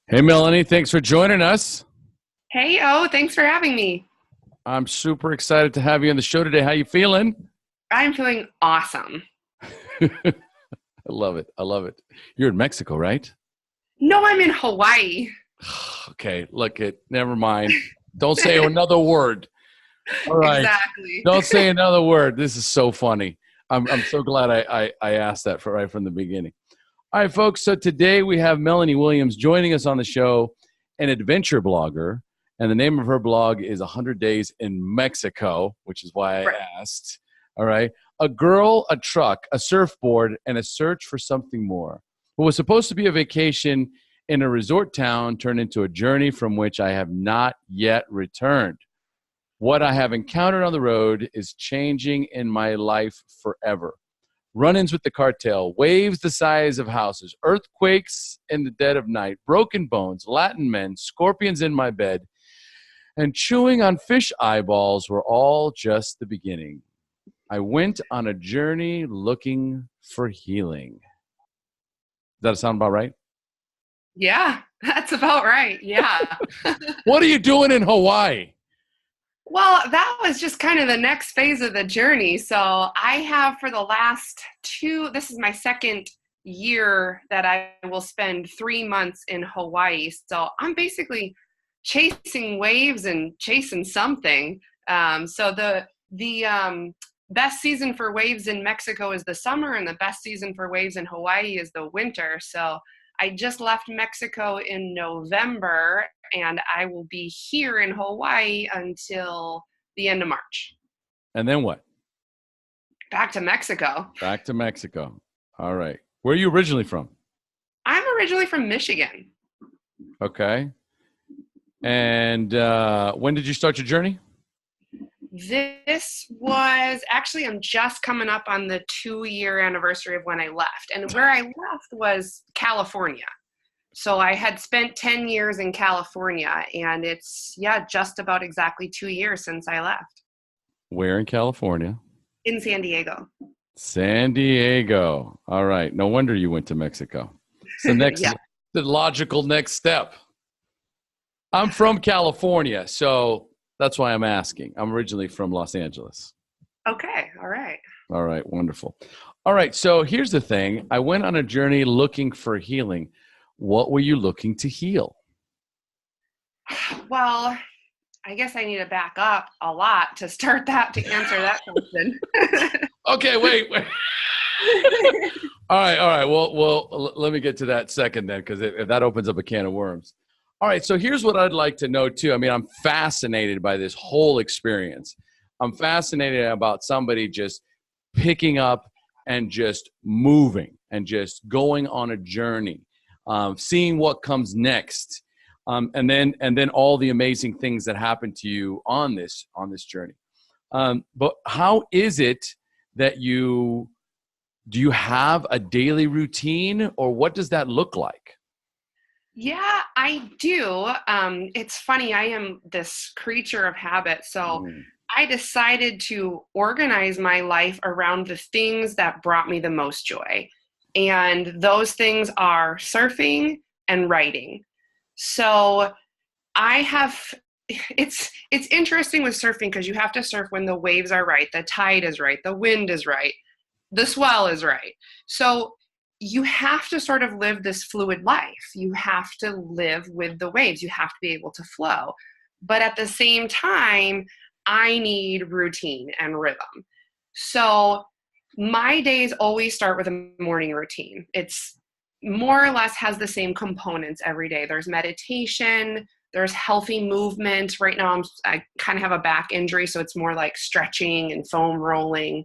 Hey, Melanie, thanks for joining us. Hey, thanks for having me. I'm super excited to have you on the show today. How you feeling? I'm feeling awesome. I love it. I love it. You're in Mexico, right? No, I'm in Hawaii. Okay, look it. Never mind. Don't say another word. All right. Exactly. Don't say another word. This is so funny. I'm so glad I asked that right from the beginning. All right, folks. So today we have Melanie Williams joining us on the show, an adventure blogger. And the name of her blog is 100 Days in Mexico, which is why I Right. asked. All right. A girl, a truck, a surfboard, and a search for something more. What was supposed to be a vacation in a resort town turned into a journey from which I have not yet returned. What I have encountered on the road is changing in my life forever. Run-ins with the cartel, waves the size of houses, earthquakes in the dead of night, broken bones, Latin men, scorpions in my bed, and chewing on fish eyeballs were all just the beginning. I went on a journey looking for healing. Does that sound about right? Yeah, that's about right. Yeah. What are you doing in Hawaii? Well, that was just kind of the next phase of the journey. So I have for the last this is my second year that I will spend 3 months in Hawaii. So I'm basically chasing waves and chasing something. So the best season for waves in Mexico is the summer, and the best season for waves in Hawaii is the winter. So I just left Mexico in November, and I will be here in Hawaii until the end of March. And then what? Back to Mexico. Back to Mexico. All right. Where are you originally from? I'm originally from Michigan. Okay. And when did you start your journey? This was actually, I'm just coming up on the 2-year anniversary of when I left. And where I left was California. So I had spent 10 years in California, and it's, just about exactly 2 years since I left. Where in California? In San Diego. San Diego. All right. No wonder you went to Mexico. So Yeah. the logical next step. I'm from California, so that's why I'm asking. I'm originally from Los Angeles. Okay. All right. All right. Wonderful. All right. So here's the thing. I went on a journey looking for healing. What were you looking to heal? Well, I guess I need to back up a lot to to answer that question. Okay, wait. All right, all right. Well, let me get to that second then, because if that opens up a can of worms. All right, so here's what I'd like to know too. I mean, I'm fascinated by this whole experience. I'm fascinated about somebody just picking up and just moving and just going on a journey, seeing what comes next, and then all the amazing things that happen to you on this journey. But how is it that do you have a daily routine, or what does that look like? Yeah, I do. It's funny. I am this creature of habit. So Mm. I decided to organize my life around the things that brought me the most joy. And those things are surfing and writing. So I have it's interesting with surfing because you have to surf when the waves are right, the tide is right, the wind is right, the swell is right. So you have to sort of live this fluid life. You have to live with the waves. You have to be able to flow. But at the same time, I need routine and rhythm. So my days always start with a morning routine. It's more or less has the same components every day. There's meditation, there's healthy movement. Right now, I kind of have a back injury, so it's more like stretching and foam rolling.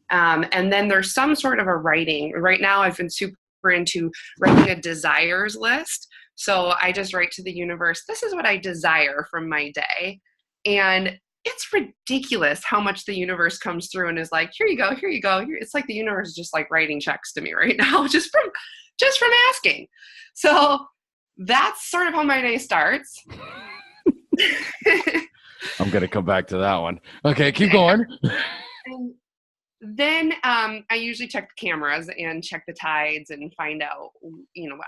And then there's some sort of a writing. Right now, I've been super into writing a desires list. So I just write to the universe, this is what I desire from my day. And it's ridiculous how much the universe comes through and is like, here you go, here you go. It's like the universe is just like writing checks to me right now, just from asking. So that's sort of how my day starts. I'm going to come back to that one. Okay, keep going. Then I usually check the cameras and check the tides and find out,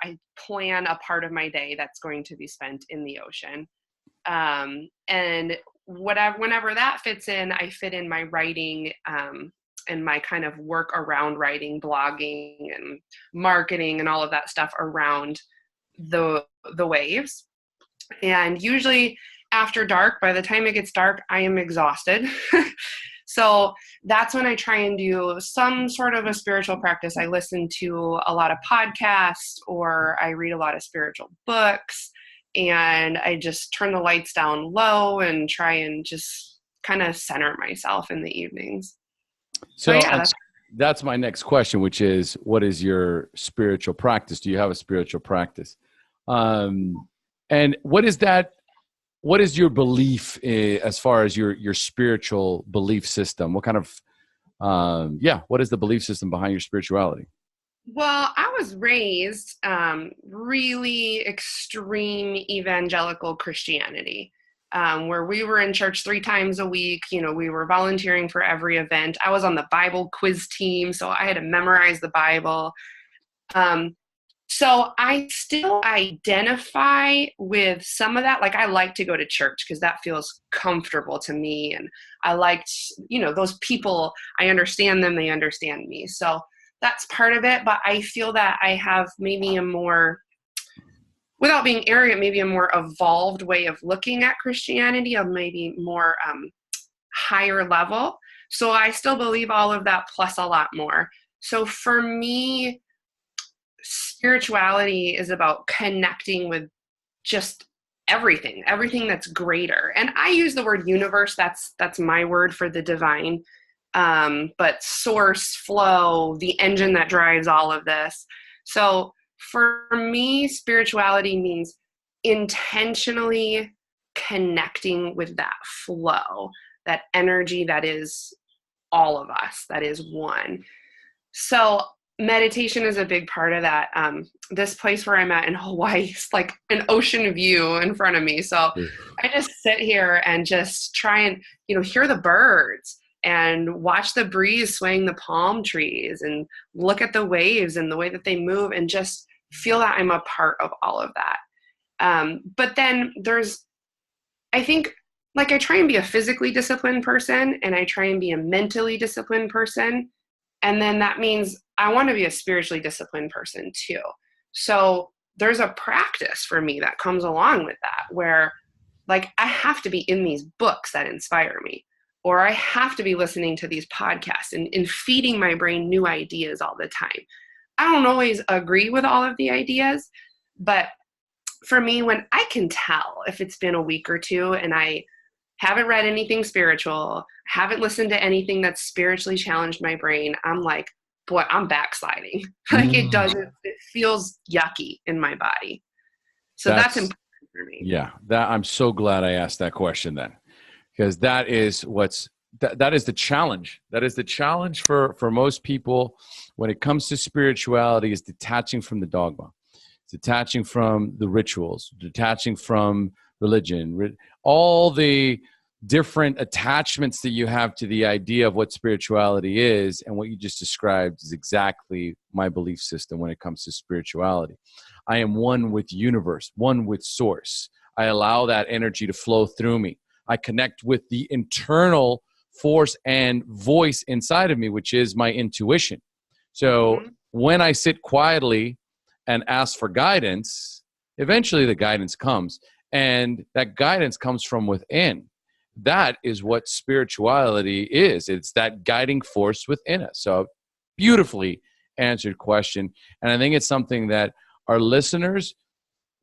I plan a part of my day that's going to be spent in the ocean. And whenever that fits in, I fit in my writing and my kind of work around writing, blogging and marketing and all of that stuff around the waves. And usually after dark, by the time it gets dark, I am exhausted. So that's when I try and do some sort of a spiritual practice. I listen to a lot of podcasts or I read a lot of spiritual books, and I just turn the lights down low and try and just kind of center myself in the evenings. So yeah, that's my next question, which is, what is your spiritual practice? Do you have a spiritual practice? And what is that? What is your belief as far as your spiritual belief system? What kind of, what is the belief system behind your spirituality? Well, I was raised really extreme evangelical Christianity, where we were in church 3 times a week. We were volunteering for every event. I was on the Bible quiz team, so I had to memorize the Bible. So I still identify with some of that. Like, I like to go to church because that feels comfortable to me. And I liked, those people, I understand them, they understand me. So that's part of it. But I feel that I have maybe a more, without being arrogant, maybe a more evolved way of looking at Christianity, of maybe more higher level. So I still believe all of that plus a lot more. So for me, spirituality is about connecting with just everything that's greater. And I use the word universe. That's my word for the divine. But source, flow, the engine that drives all of this. So for me, spirituality means intentionally connecting with that flow, that energy that is all of us, that is one. So meditation is a big part of that. This place where I'm at in Hawaii is like an ocean view in front of me. So I just sit here and just try and, hear the birds and watch the breeze swaying the palm trees and look at the waves and the way that they move and just feel that I'm a part of all of that. But then I think, like, I try and be a physically disciplined person and I try and be a mentally disciplined person. And then that means I want to be a spiritually disciplined person too. So there's a practice for me that comes along with that, where, like, I have to be in these books that inspire me, or I have to be listening to these podcasts and feeding my brain new ideas all the time. I don't always agree with all of the ideas, but for me, when I can tell if it's been a week or two and I haven't read anything spiritual, haven't listened to anything that's spiritually challenged my brain, I'm like, boy, I'm backsliding. Like, it feels yucky in my body. So that's important for me. Yeah. I'm so glad I asked that question then, because that is that is the challenge. That is the challenge for most people when it comes to spirituality, is detaching from the dogma, detaching from the rituals, detaching from religion, all the different attachments that you have to the idea of what spirituality is. And what you just described is exactly my belief system when it comes to spirituality. I am one with the universe, one with source. I allow that energy to flow through me. I connect with the internal force and voice inside of me, which is my intuition. So when I sit quietly and ask for guidance, eventually the guidance comes. And that guidance comes from within. That is what spirituality is. It's that guiding force within us. So, beautifully answered question. And I think it's something that our listeners,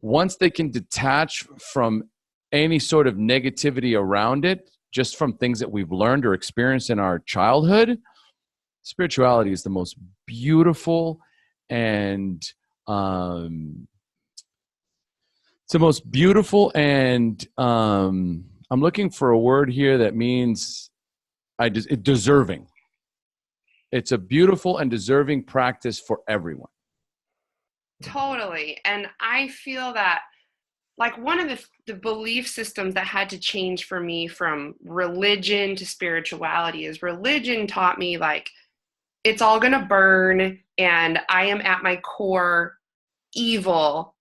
once they can detach from any sort of negativity around it, just from things that we've learned or experienced in our childhood, spirituality is the most beautiful and it's the most beautiful and I'm looking for a word here that means deserving. It's a beautiful and deserving practice for everyone. Totally. And I feel that like one of the belief systems that had to change for me from religion to spirituality is religion taught me like it's all going to burn and I am at my core evil.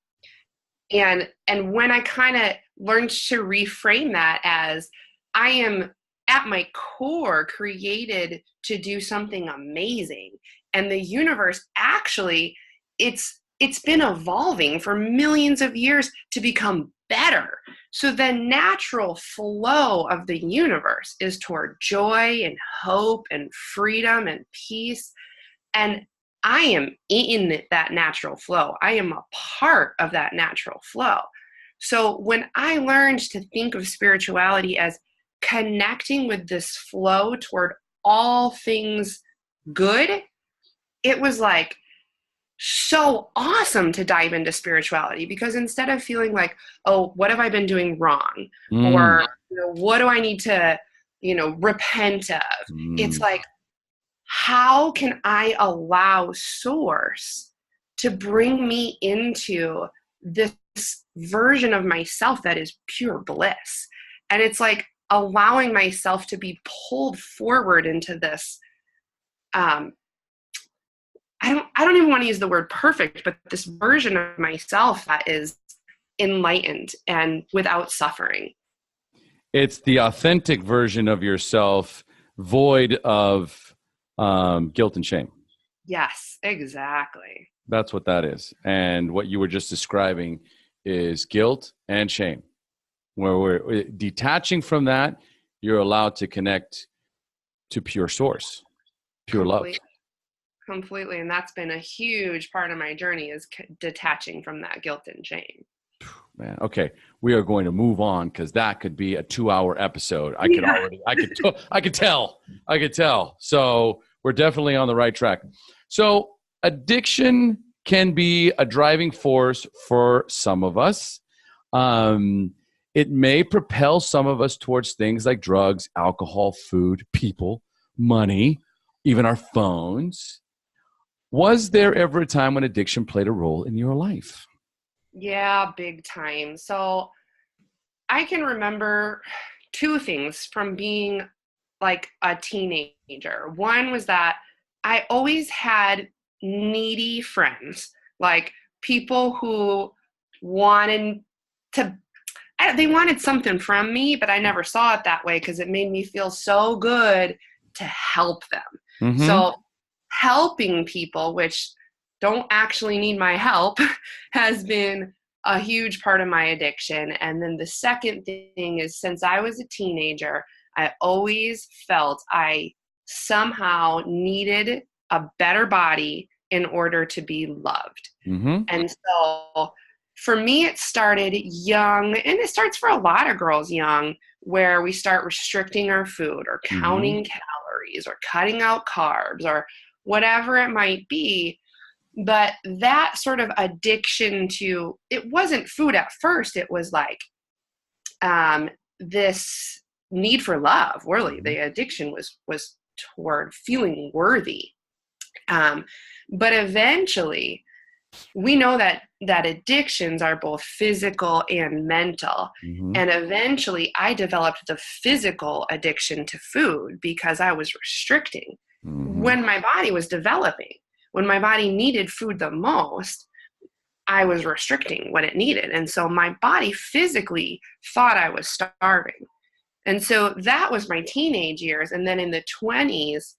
And when I kind of learned to reframe that as I am at my core created to do something amazing, and the universe actually it's been evolving for millions of years to become better. So the natural flow of the universe is toward joy and hope and freedom and peace. And I am in that natural flow. I am a part of that natural flow. So when I learned to think of spirituality as connecting with this flow toward all things good, it was like so awesome to dive into spirituality, because instead of feeling like, oh, what have I been doing wrong? Or, what do I need to, repent of? It's like, how can I allow source to bring me into this version of myself that is pure bliss? And it's like allowing myself to be pulled forward into this, I don't even want to use the word perfect, but this version of myself that is enlightened and without suffering. It's the authentic version of yourself, void of guilt and shame. Yes, exactly. That's what that is. And what you were just describing is guilt and shame. Where we're detaching from that, you're allowed to connect to pure source, pure love. Completely. And that's been a huge part of my journey, is detaching from that guilt and shame. Man, okay, we are going to move on, because that could be a 2-hour episode. I could tell. So we're definitely on the right track. So addiction can be a driving force for some of us. It may propel some of us towards things like drugs, alcohol, food, people, money, even our phones. Was there ever a time when addiction played a role in your life? Yeah, big time. So I can remember two things from being like a teenager. One was that I always had needy friends, like people who wanted they wanted something from me, but I never saw it that way because it made me feel so good to help them. Mm-hmm. So helping people, which don't actually need my help, has been a huge part of my addiction. And then the second thing is, since I was a teenager, I always felt I somehow needed a better body in order to be loved. Mm-hmm. And so for me, it started young, and it starts for a lot of girls young, where we start restricting our food or counting calories or cutting out carbs or whatever it might be. But that sort of addiction to, it wasn't food at first. It was like this need for love. Really, the addiction was toward feeling worthy. But eventually, we know that addictions are both physical and mental. Mm-hmm. And eventually, I developed the physical addiction to food because I was restricting when my body was developing. When my body needed food the most, I was restricting what it needed. And so my body physically thought I was starving. And so that was my teenage years. And then in the 20s,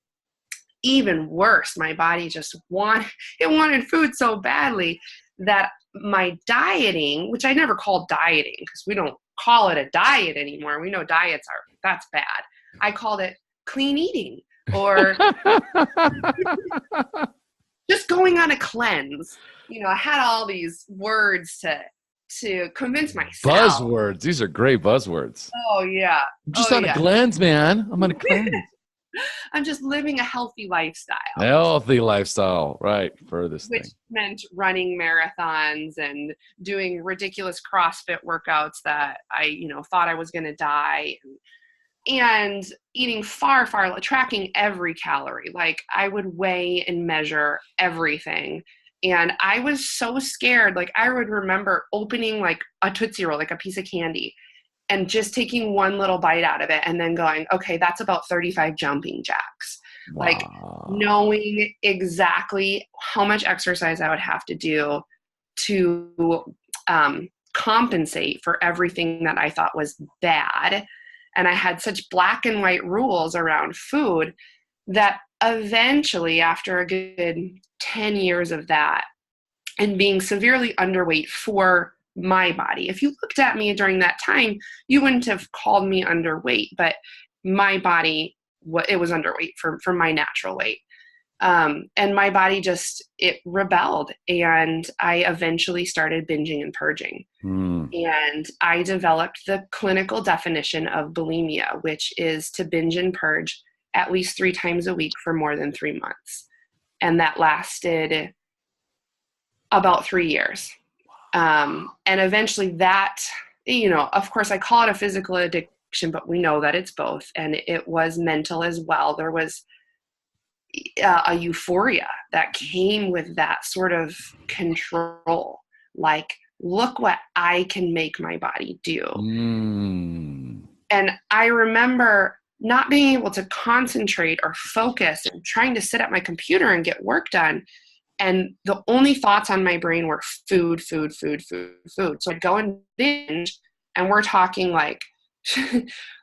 even worse, my body just wanted food so badly that my dieting, which I never called dieting because we don't call it a diet anymore. We know that's bad. I called it clean eating, or just going on a cleanse. I had all these words to convince myself. Buzzwords. These are great buzzwords. Oh, yeah. I'm just on a cleanse, man. I'm on a cleanse. I'm just living a healthy lifestyle. Healthy lifestyle, right, for this Which thing. meant running marathons and doing ridiculous CrossFit workouts that I, thought I was going to die. And eating far, tracking every calorie. Like I would weigh and measure everything. And I was so scared. Like, I would remember opening like a Tootsie Roll, like a piece of candy, and just taking one little bite out of it and then going, okay, that's about 35 jumping jacks. Like, knowing exactly how much exercise I would have to do to compensate for everything that I thought was bad. And I had such black and white rules around food that eventually, after a good 10 years of that and being severely underweight for my body, if you looked at me during that time, you wouldn't have called me underweight, but my body, it was underweight for my natural weight. And my body it rebelled, and I eventually started binging and purging. And I developed the clinical definition of bulimia, which is to binge and purge at least 3 times a week for more than 3 months. And that lasted about 3 years. And eventually that, of course I call it a physical addiction, but we know that it's both. And it was mental as well. There was a euphoria that came with that sort of control. Like, look what I can make my body do. And I remember not being able to concentrate or focus and trying to sit at my computer and get work done. And the only thoughts on my brain were food, food, food, food, food. So I'd go and binge, and we're talking like,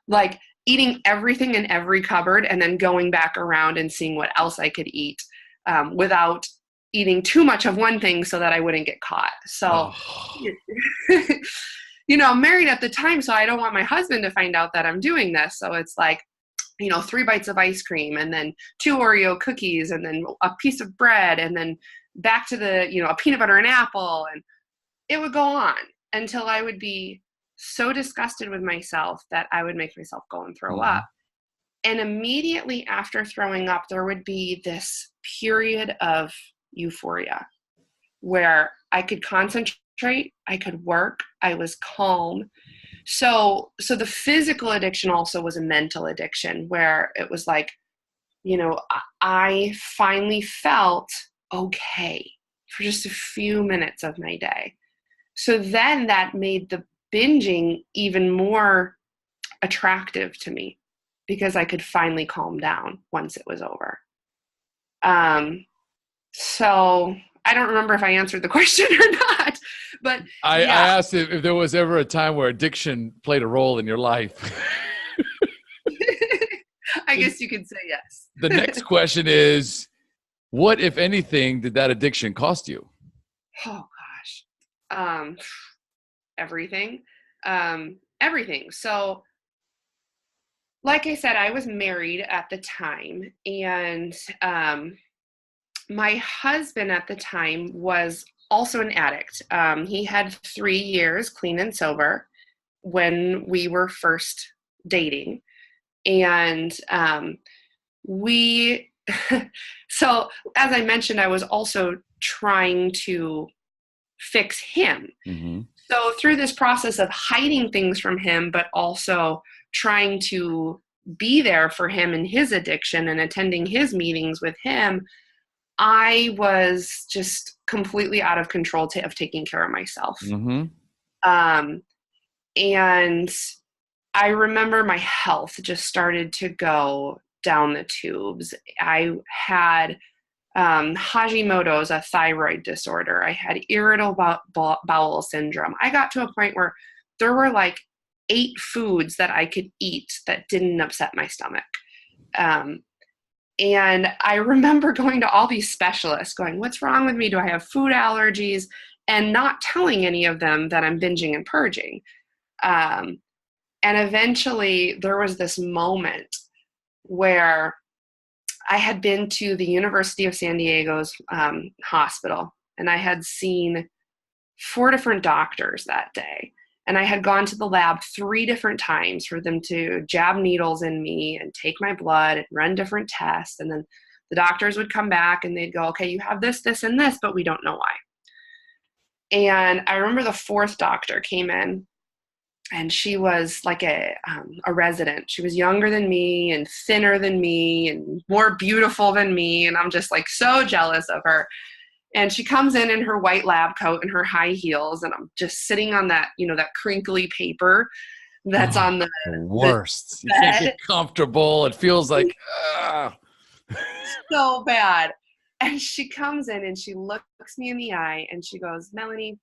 like eating everything in every cupboard and then going back around and seeing what else I could eat without eating too much of one thing so that I wouldn't get caught. So, I'm married at the time, so I don't want my husband to find out that I'm doing this. So it's like, 3 bites of ice cream, and then 2 Oreo cookies, and then a piece of bread, and then back to the, a peanut butter and apple. And it would go on until I would be so disgusted with myself that I would make myself go and throw up. And immediately after throwing up, there would be this period of euphoria where I could concentrate, I could work, I was calm. So the physical addiction also was a mental addiction, where it was like, I finally felt okay for just a few minutes of my day. So then that made the binging even more attractive to me, because I could finally calm down once it was over. So I don't remember if I answered the question or not, but I asked if there was ever a time where addiction played a role in your life. I guess you could say yes. The next question is, what, if anything, did that addiction cost you? Oh gosh. Everything. Everything. So, like I said, I was married at the time, and my husband at the time was also an addict. He had 3 years clean and sober when we were first dating. And so as I mentioned, I was also trying to fix him. So through this process of hiding things from him, but also trying to be there for him in his addiction and attending his meetings with him, I was just completely out of control of taking care of myself. And I remember my health just started to go down the tubes. I had Hashimoto's, a thyroid disorder. I had irritable bowel syndrome. I got to a point where there were like 8 foods that I could eat that didn't upset my stomach. And I remember going to all these specialists going, what's wrong with me? Do I have food allergies? And not telling any of them that I'm binging and purging. And eventually there was this moment where I had been to the University of San Diego's hospital, and I had seen 4 different doctors that day. And I had gone to the lab 3 different times for them to jab needles in me and take my blood and run different tests. And then the doctors would come back and they'd go, okay, you have this, this, and this, but we don't know why. And I remember the 4th doctor came in, and she was like a resident. She was younger than me and thinner than me and more beautiful than me. And I'm just like so jealous of her. And she comes in her white lab coat and her high heels, and I'm just sitting on that, that crinkly paper that's on the worst. The you can't get comfortable. It feels like so bad. And she comes in and she looks me in the eye and she goes, Melanie,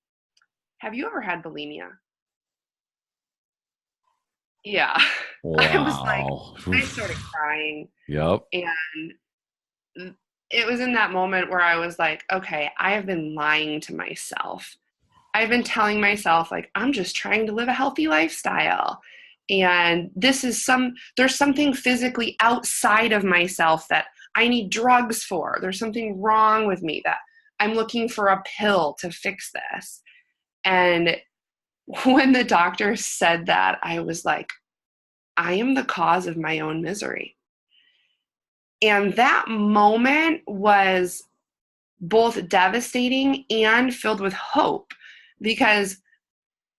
have you ever had bulimia? Yeah. Wow. I was like, I started crying. Yep. And it was in that moment where I was like, okay, I have been lying to myself. I've been telling myself, like, I'm just trying to live a healthy lifestyle. And there's something physically outside of myself that I need drugs for. There's something wrong with me that I'm looking for a pill to fix this. And when the doctor said that, I was like, I am the cause of my own misery. And that moment was both devastating and filled with hope, because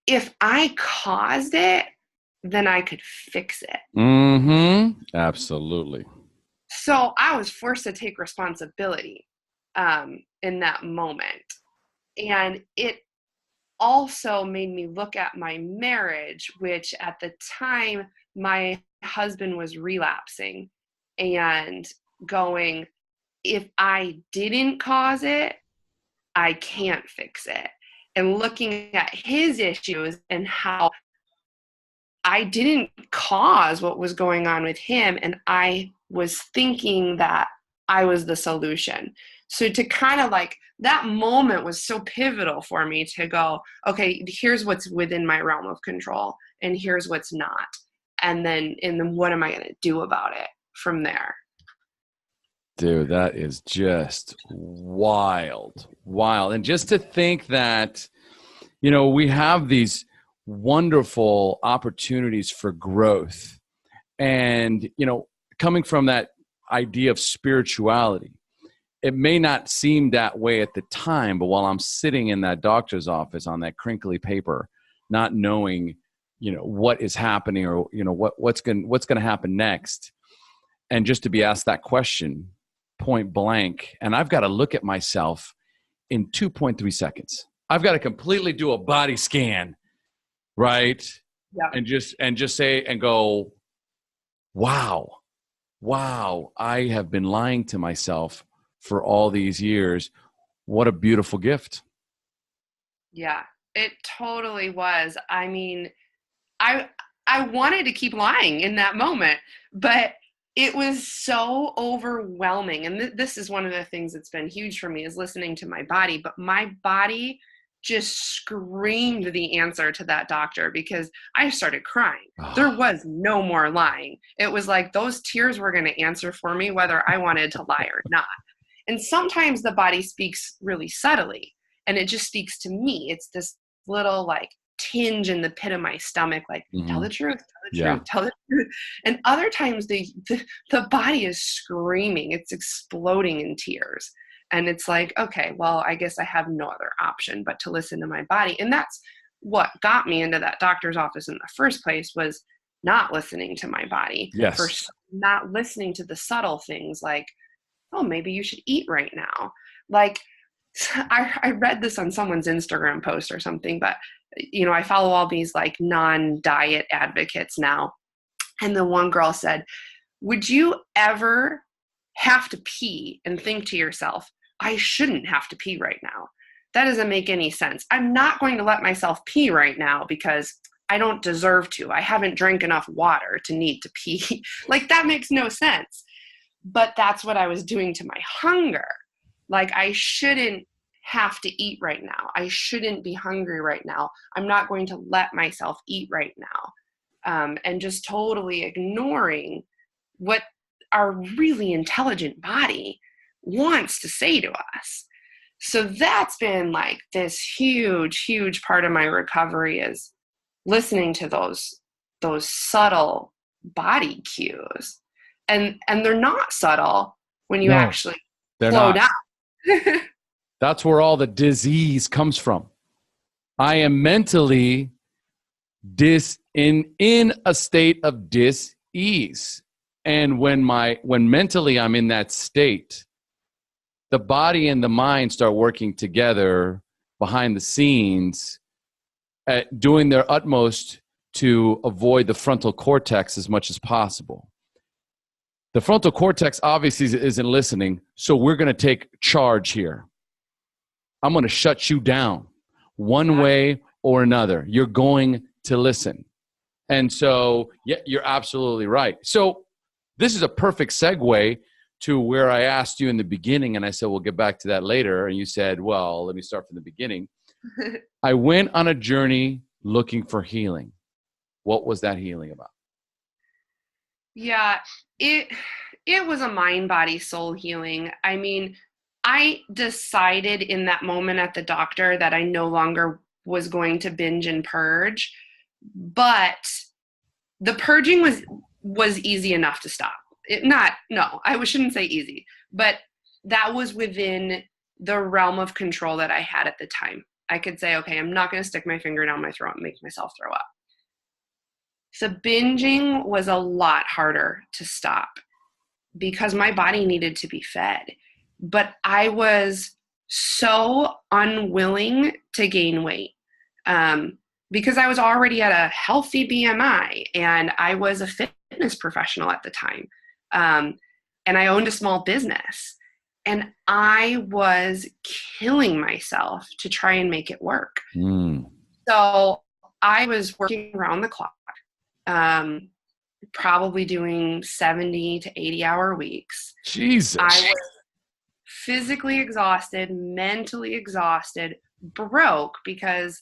if I caused it, then I could fix it. Mm-hmm. Absolutely. So I was forced to take responsibility in that moment. And it also made me look at my marriage, which at the time my husband was relapsing, and going, if I didn't cause it, I can't fix it. And looking at his issues and how I didn't cause what was going on with him, and I was thinking that I was the solution. So to kind of like, that moment was so pivotal for me to go, okay, here's what's within my realm of control and here's what's not. And then what am I going to do about it from there? Dude, that is just wild. And just to think that, we have these wonderful opportunities for growth. And, coming from that idea of spirituality, it may not seem that way at the time, but while I'm sitting in that doctor's office on that crinkly paper, not knowing, what is happening or, what's going to happen next. And just to be asked that question point blank, and I've got to look at myself in 2.3 seconds. I've got to completely do a body scan, right? Yeah. And just say and go, wow, I have been lying to myself for all these years. What a beautiful gift. Yeah, it totally was. I mean, I wanted to keep lying in that moment, but it was so overwhelming. And this is one of the things that's been huge for me, is listening to my body. But my body just screamed the answer to that doctor, because I started crying. There was no more lying. It was like those tears were going to answer for me whether I wanted to lie or not. And sometimes the body speaks really subtly, and it just speaks to me. It's this little like tinge in the pit of my stomach, like, tell the truth, tell the truth. And other times the body is screaming, it's exploding in tears. And it's like, okay, well, I guess I have no other option but to listen to my body. And that's what got me into that doctor's office in the first place, was not listening to my body. Yes. For not listening to the subtle things like, oh, maybe you should eat right now. Like, I read this on someone's Instagram post or something, but I follow all these like non-diet advocates now. And the one girl said, would you ever have to pee and think to yourself, I shouldn't have to pee right now? That doesn't make any sense. I'm not going to let myself pee right now because I don't deserve to. I haven't drank enough water to need to pee. Like, that makes no sense. But that's what I was doing to my hunger. Like, I shouldn't have to eat right now. I shouldn't be hungry right now. I'm not going to let myself eat right now. And just totally ignoring what our really intelligent body wants to say to us. So that's been like this huge, huge part of my recovery, is listening to those subtle body cues. And they're not subtle when you actually slow down. That's where all the disease comes from. I am mentally in a state of dis-ease. And when mentally I'm in that state, the body and the mind start working together behind the scenes, doing their utmost to avoid the frontal cortex as much as possible. The frontal cortex obviously isn't listening, so we're going to take charge here. I'm going to shut you down one way or another. You're going to listen. And so, yeah, you're absolutely right. So this is a perfect segue to where I asked you in the beginning, and I said, we'll get back to that later. And you said, well, let me start from the beginning. I went on a journey looking for healing. What was that healing about? Yeah, it was a mind, body, soul healing. I mean, I decided in that moment at the doctor that I no longer was going to binge and purge, but the purging was easy enough to stop. I shouldn't say easy, but that was within the realm of control that I had at the time. I could say, okay, I'm not going to stick my finger down my throat and make myself throw up. The binging was a lot harder to stop because my body needed to be fed. But I was so unwilling to gain weight because I was already at a healthy BMI and I was a fitness professional at the time. And I owned a small business. And I was killing myself to try and make it work. So I was working around the clock. Probably doing 70 to 80-hour weeks. Jesus. I was physically exhausted, mentally exhausted, broke because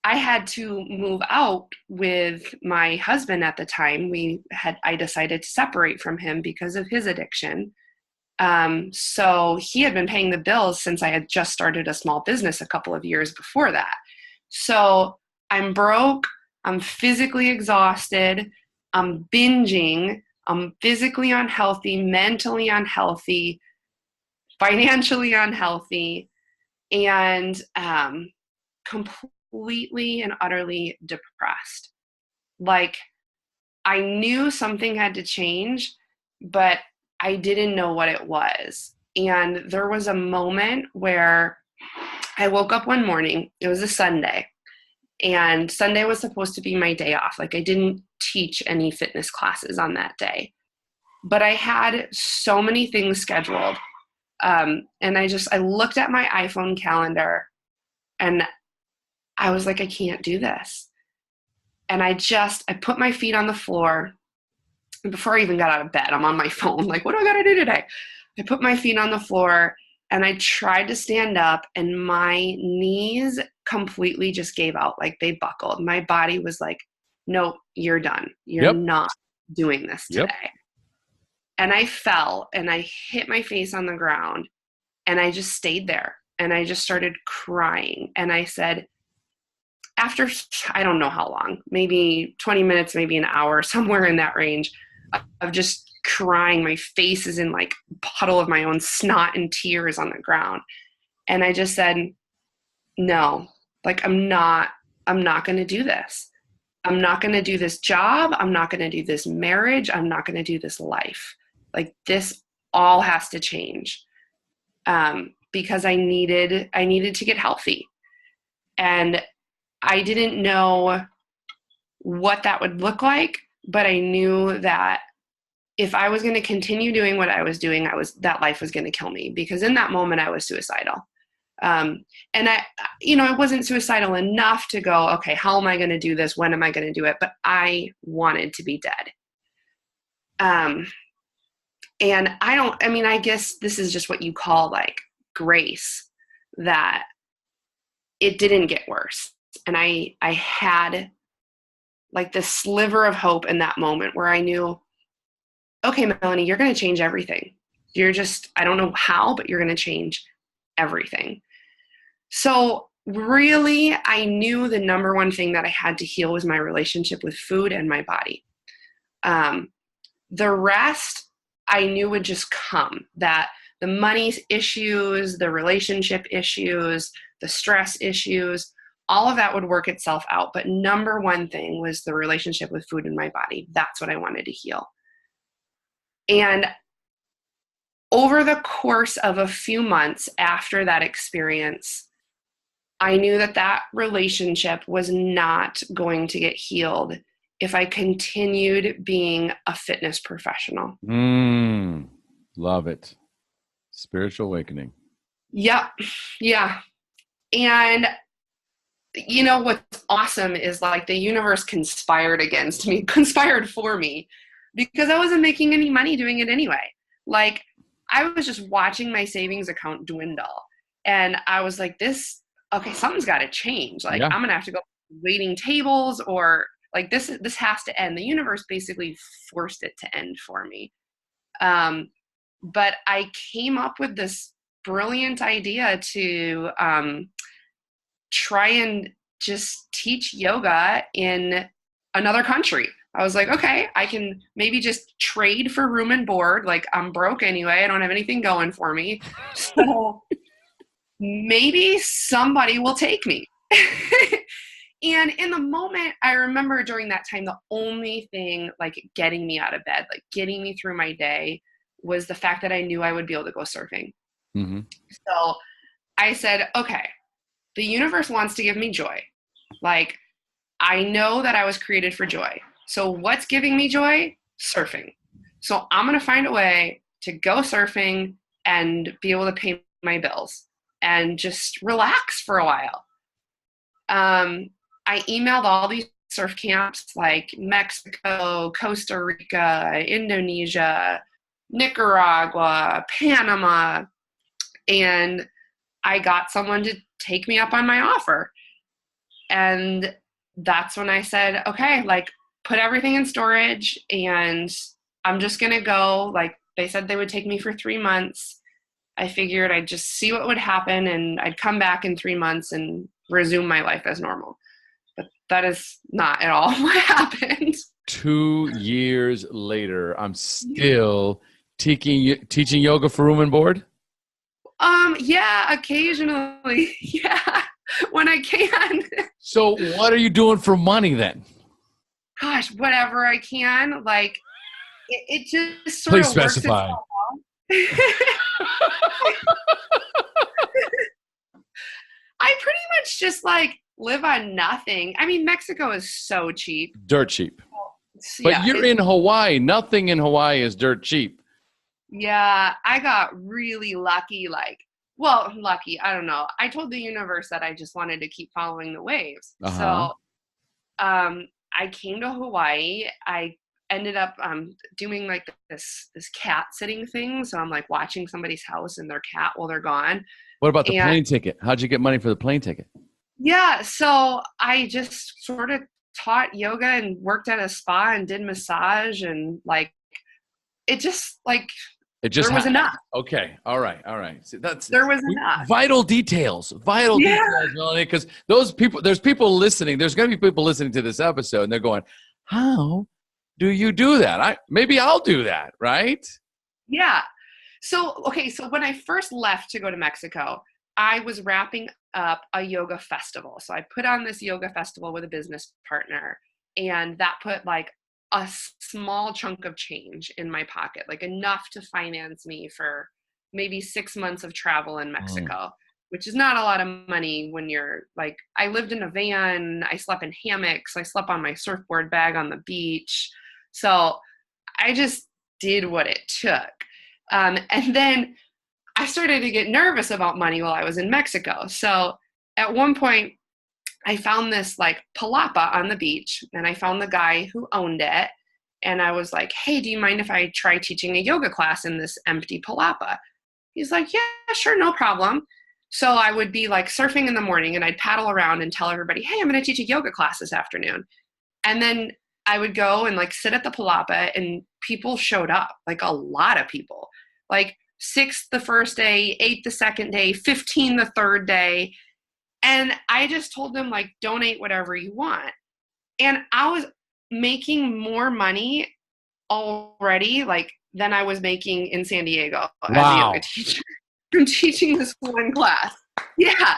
I had to move out with my husband at the time. I decided to separate from him because of his addiction. So he had been paying the bills since I had just started a small business a couple of years before that. So I'm broke. I'm physically exhausted. I'm binging. I'm physically unhealthy, mentally unhealthy, financially unhealthy, and completely and utterly depressed. Like, I knew something had to change, but I didn't know what it was. And there was a moment where I woke up one morning. It was a Sunday. And Sunday was supposed to be my day off. Like, I didn't teach any fitness classes on that day. But I had so many things scheduled. And I looked at my iPhone calendar and I was like, I can't do this. And I put my feet on the floor. And before I even got out of bed, I'm on my phone. Like, what do I got to do today? I put my feet on the floor and I tried to stand up and my knees completely just gave out. Like, they buckled. My body was like, no, you're done. You're not doing this today. And I fell and I hit my face on the ground and I just stayed there and I just started crying. And I said, after, I don't know how long, maybe 20 minutes, maybe an hour, somewhere in that range of just crying. My face is in like a puddle of my own snot and tears on the ground. And I just said, no, like, I'm not going to do this. I'm not going to do this job. I'm not going to do this marriage. I'm not going to do this life. Like, this all has to change. Because I needed to get healthy. And I didn't know what that would look like, but I knew that if I was going to continue doing what I was doing, that life was going to kill me, because in that moment I was suicidal. And I wasn't suicidal enough to go, okay, how am I going to do this? When am I going to do it? But I wanted to be dead. And I guess this is just what you call like grace, that it didn't get worse. And I had like this sliver of hope in that moment where I knew, okay, Melanie, you're going to change everything. I don't know how, but you're going to change everything. So really, I knew the number one thing that I had to heal was my relationship with food and my body. The rest I knew would just come, that the money issues, the relationship issues, the stress issues, all of that would work itself out. But number one thing was the relationship with food and my body. That's what I wanted to heal. And over the course of a few months after that experience, I knew that that relationship was not going to get healed if I continued being a fitness professional. Love it. Spiritual awakening. Yep. Yeah. And you know what's awesome is like the universe conspired for me, because I wasn't making any money doing it anyway. Like, I was just watching my savings account dwindle, and I was like, something's got to change. Like, I'm going to have to go waiting tables, or like this has to end. The universe basically forced it to end for me. But I came up with this brilliant idea to try and just teach yoga in another country. I was like, okay, I can maybe just trade for room and board. Like, I'm broke anyway. I don't have anything going for me. So maybe somebody will take me. And in the moment, I remember during that time, the only thing like getting me out of bed, like getting me through my day, was the fact that I knew I would be able to go surfing. Mm-hmm. So I said, okay, the universe wants to give me joy. Like, I know that I was created for joy. So what's giving me joy? Surfing. So I'm going to find a way to go surfing and be able to pay my bills and just relax for a while. I emailed all these surf camps like Mexico, Costa Rica, Indonesia, Nicaragua, Panama, and I got someone to take me up on my offer. And that's when I said, okay, like, put everything in storage and I'm just going to go. Like, they said they would take me for 3 months. I figured I'd just see what would happen, and I'd come back in 3 months and resume my life as normal. But that is not at all what happened. 2 years later, I'm still teaching yoga for room and board? Yeah, occasionally. Yeah, when I can. So what are you doing for money then? Gosh, whatever I can. Like, it just sort Please of specify. works itself out. I pretty much just like live on nothing. I mean, Mexico is so cheap. Dirt cheap. But you're in Hawaii. Nothing in Hawaii is dirt cheap. Yeah, I got really lucky. Lucky, I don't know. I told the universe that I just wanted to keep following the waves. Uh-huh. So I came to Hawaii. I ended up doing like this cat sitting thing. So I'm like watching somebody's house and their cat while they're gone. What about the plane ticket? How'd you get money for the plane ticket? Yeah, so I just sort of taught yoga and worked at a spa and did massage, and like there was enough. Okay, all right. See, there was enough. Vital details, Melanie, because there's people listening. There's going to be people listening to this episode, and they're going, "How do you do that? Maybe I'll do that, right?" Yeah. So when I first left to go to Mexico, I was wrapping up a yoga festival. So I put on this yoga festival with a business partner, and that put like a small chunk of change in my pocket, like enough to finance me for maybe 6 months of travel in Mexico, which is not a lot of money when you're like, I lived in a van, I slept in hammocks, I slept on my surfboard bag on the beach. So I just did what it took. And then I started to get nervous about money while I was in Mexico. So at one point, I found this like palapa on the beach, and I found the guy who owned it. And I was like, hey, do you mind if I try teaching a yoga class in this empty palapa? He's like, yeah, sure, no problem. So I would be like surfing in the morning, and I'd paddle around and tell everybody, hey, I'm going to teach a yoga class this afternoon. And then I would go and like sit at the palapa, and people showed up, like a lot of people, like 6 the first day, 8 the second day, 15 the third day. And I just told them, like, donate whatever you want. And I was making more money already, like, than I was making in San Diego as a yoga teacher from teaching this one class. Yeah.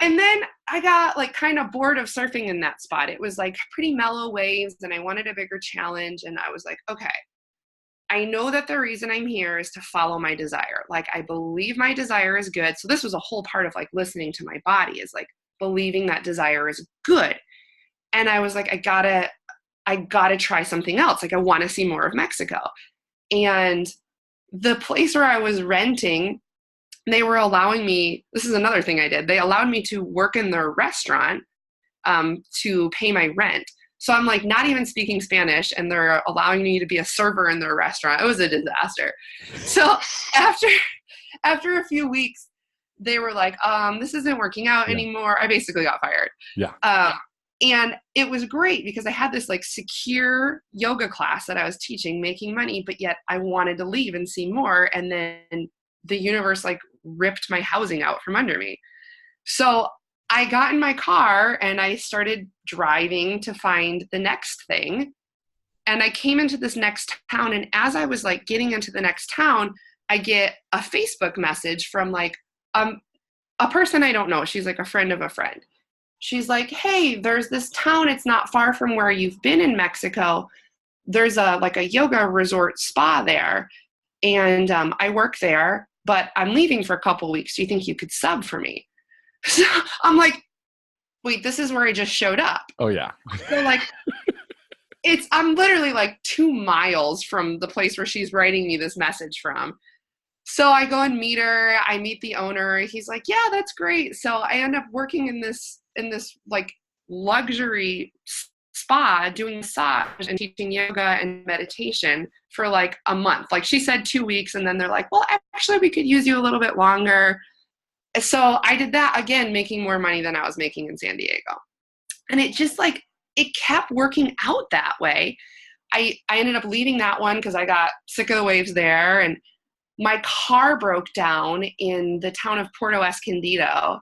And then I got, like, kind of bored of surfing in that spot. It was, like, pretty mellow waves, and I wanted a bigger challenge. And I was like, okay, I know that the reason I'm here is to follow my desire. Like, I believe my desire is good. So this was a whole part of like listening to my body, is like believing that desire is good. And I was like, I gotta try something else. Like, I want to see more of Mexico. And the place where I was renting, they were allowing me, this is another thing I did. They allowed me to work in their restaurant to pay my rent. So I'm like not even speaking Spanish, and they're allowing me to be a server in their restaurant. It was a disaster. So after a few weeks, they were like, this isn't working out anymore. I basically got fired. Yeah. And it was great because I had this like secure yoga class that I was teaching, making money, but yet I wanted to leave and see more. And then the universe like ripped my housing out from under me. So I got in my car and I started driving to find the next thing. And I came into this next town. And as I was like getting into the next town, I get a Facebook message from like a person I don't know. She's like a friend of a friend. She's like, hey, there's this town. It's not far from where you've been in Mexico. There's a yoga resort spa there. And I work there, but I'm leaving for a couple weeks. Do you think you could sub for me? So I'm like, wait, this is where I just showed up. Oh, yeah. So like, I'm literally like 2 miles from the place where she's writing me this message from. So I go and meet her. I meet the owner. He's like, yeah, that's great. So I end up working in this like luxury spa, doing massage and teaching yoga and meditation for like a month. Like she said 2 weeks, and then they're like, well, actually we could use you a little bit longer. So I did that again, making more money than I was making in San Diego. And it just like, it kept working out that way. I ended up leaving that one because I got sick of the waves there. And my car broke down in the town of Puerto Escondido.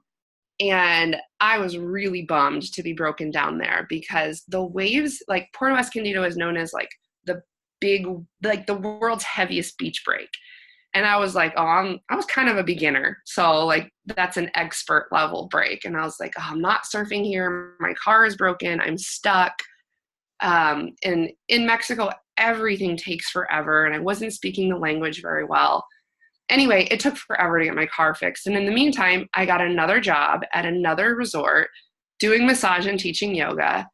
And I was really bummed to be broken down there because the waves, like Puerto Escondido is known as like the world's heaviest beach break. And I was like, I was kind of a beginner. So like, that's an expert level break. And I was like, I'm not surfing here. My car is broken. I'm stuck. And in Mexico, everything takes forever. And I wasn't speaking the language very well. Anyway, it took forever to get my car fixed. And in the meantime, I got another job at another resort doing massage and teaching yoga.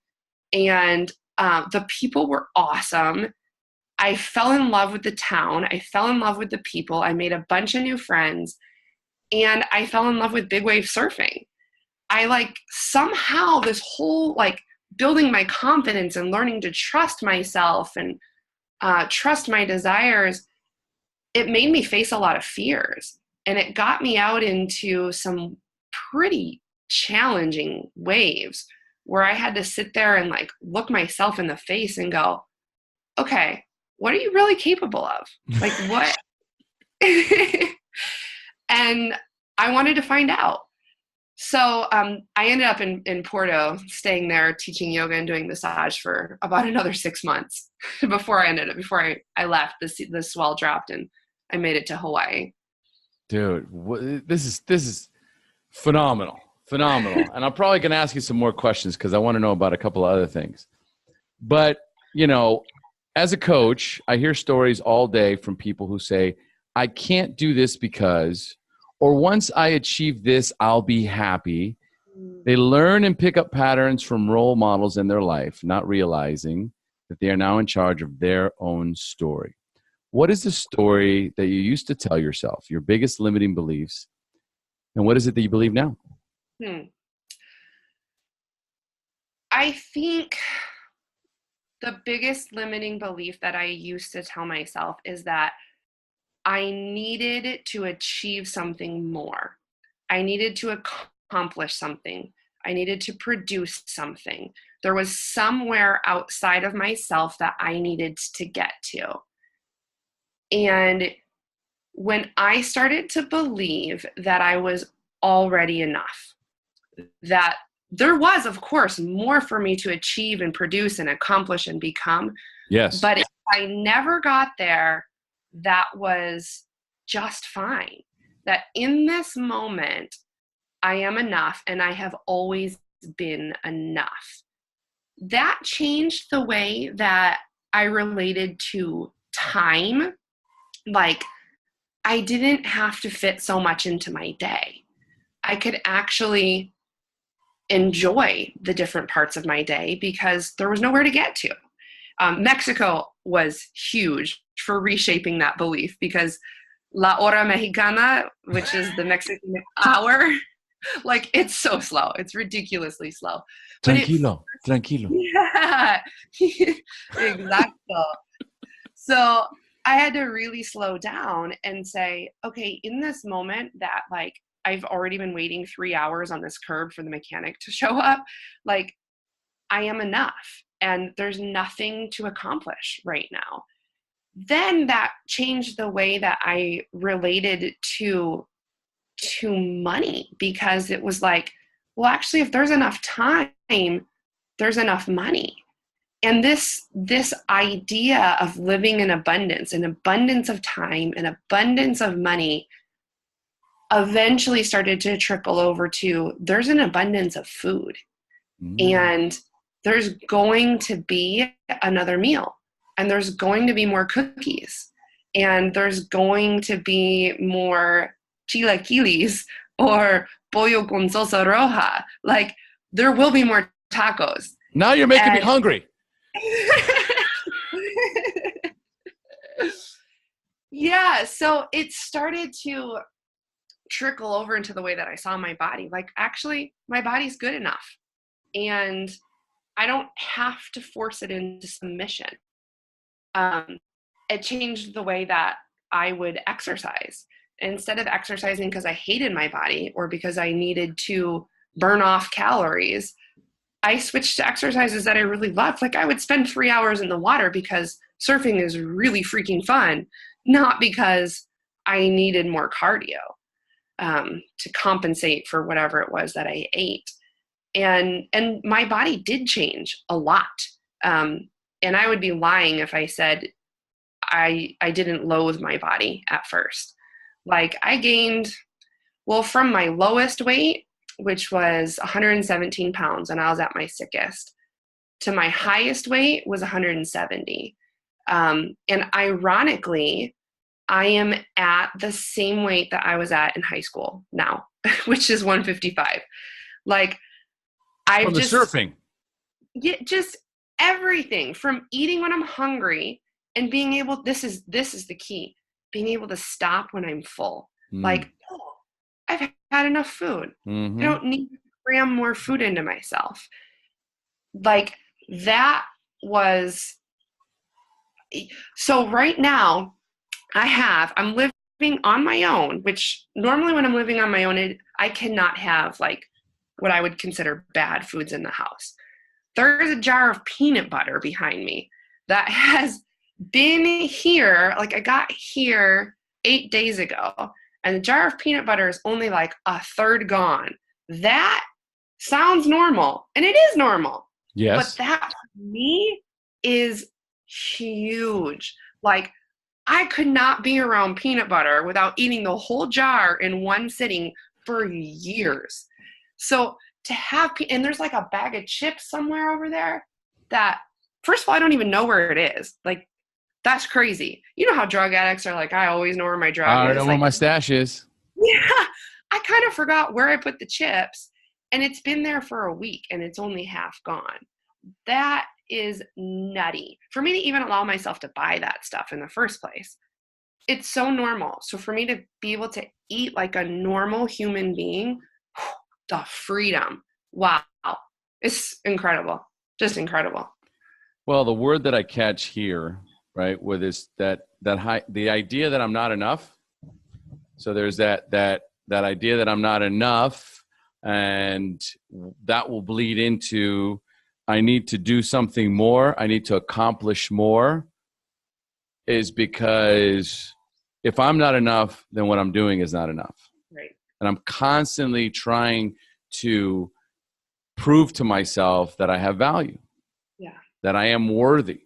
And the people were awesome. I fell in love with the town. I fell in love with the people. I made a bunch of new friends. And I fell in love with big wave surfing. I like somehow this whole like building my confidence and learning to trust myself and trust my desires, it made me face a lot of fears. And it got me out into some pretty challenging waves where I had to sit there and like look myself in the face and go, okay, what are you really capable of? Like what? And I wanted to find out. So I ended up in Porto, staying there, teaching yoga and doing massage for about another 6 months before I left. The swell dropped and I made it to Hawaii. Dude, this is phenomenal. And I'm probably going to ask you some more questions because I want to know about a couple of other things. But, you know, as a coach, I hear stories all day from people who say, I can't do this because, or once I achieve this, I'll be happy. They learn and pick up patterns from role models in their life, not realizing that they are now in charge of their own story. What is the story that you used to tell yourself, your biggest limiting beliefs, and what is it that you believe now? I think the biggest limiting belief that I used to tell myself is that I needed to achieve something more. I needed to accomplish something. I needed to produce something. There was somewhere outside of myself that I needed to get to. And when I started to believe that I was already enough, that there was, of course, more for me to achieve and produce and accomplish and become. Yes. But if I never got there, that was just fine. That in this moment, I am enough and I have always been enough. That changed the way that I related to time, like I didn't have to fit so much into my day. I could actually enjoy the different parts of my day because there was nowhere to get to. Mexico was huge for reshaping that belief because La Hora Mexicana, which is the Mexican hour, like it's so slow. It's ridiculously slow. Tranquilo. Yeah, exactly. So I had to really slow down and say, okay, in this moment that like I've already been waiting 3 hours on this curb for the mechanic to show up, like I am enough and there's nothing to accomplish right now. Then that changed the way that I related to money, because it was like, well, actually, if there's enough time, there's enough money. And this idea of living in abundance, an abundance of time, an abundance of money, eventually started to trickle over to there's an abundance of food. And there's going to be another meal, and there's going to be more cookies, and there's going to be more chilaquiles or pollo con salsa roja. Like there will be more tacos. Now you're making me hungry. Yeah, so it started to trickle over into the way that I saw my body. Like actually my body's good enough and I don't have to force it into submission. It changed the way that I would exercise. Instead of exercising because I hated my body or because I needed to burn off calories, I switched to exercises that I really loved. Like I would spend 3 hours in the water because surfing is really freaking fun, not because I needed more cardio to compensate for whatever it was that I ate. And my body did change a lot. And I would be lying if I said I didn't loathe my body at first. Like I gained, well, from my lowest weight, which was 117 pounds, and I was at my sickest, to my highest weight was 170. And ironically, I am at the same weight that I was at in high school now, which is 155. Like I've from the just surfing. Yeah, just everything from eating when I'm hungry and being able, this is the key, being able to stop when I'm full. Like, oh, I've had enough food. I don't need to cram more food into myself. Like that was, so right now I'm living on my own, which normally when I'm living on my own, I cannot have like what I would consider bad foods in the house. There is a jar of peanut butter behind me that has been here. Like I got here 8 days ago and the jar of peanut butter is only like a third gone. That sounds normal and it is normal. Yes. But that for me is huge. Like I could not be around peanut butter without eating the whole jar in one sitting for years. So to have, and there's like a bag of chips somewhere over there that, first of all, I don't even know where it is. Like, that's crazy. You know how drug addicts are like, I always know where my drug is. I know where my stash is. Yeah. I kind of forgot where I put the chips and it's been there for a week and it's only half gone. That is nutty for me to even allow myself to buy that stuff in the first place. It's so normal. So for me to be able to eat like a normal human being, the freedom. Wow. It's incredible. Just incredible. Well, the word that I catch here, right, with this, the idea that I'm not enough. So there's that idea that I'm not enough, and that will bleed into I need to do something more. I need to accomplish more, is because if I'm not enough, then what I'm doing is not enough. Right. And I'm constantly trying to prove to myself that I have value, that I am worthy.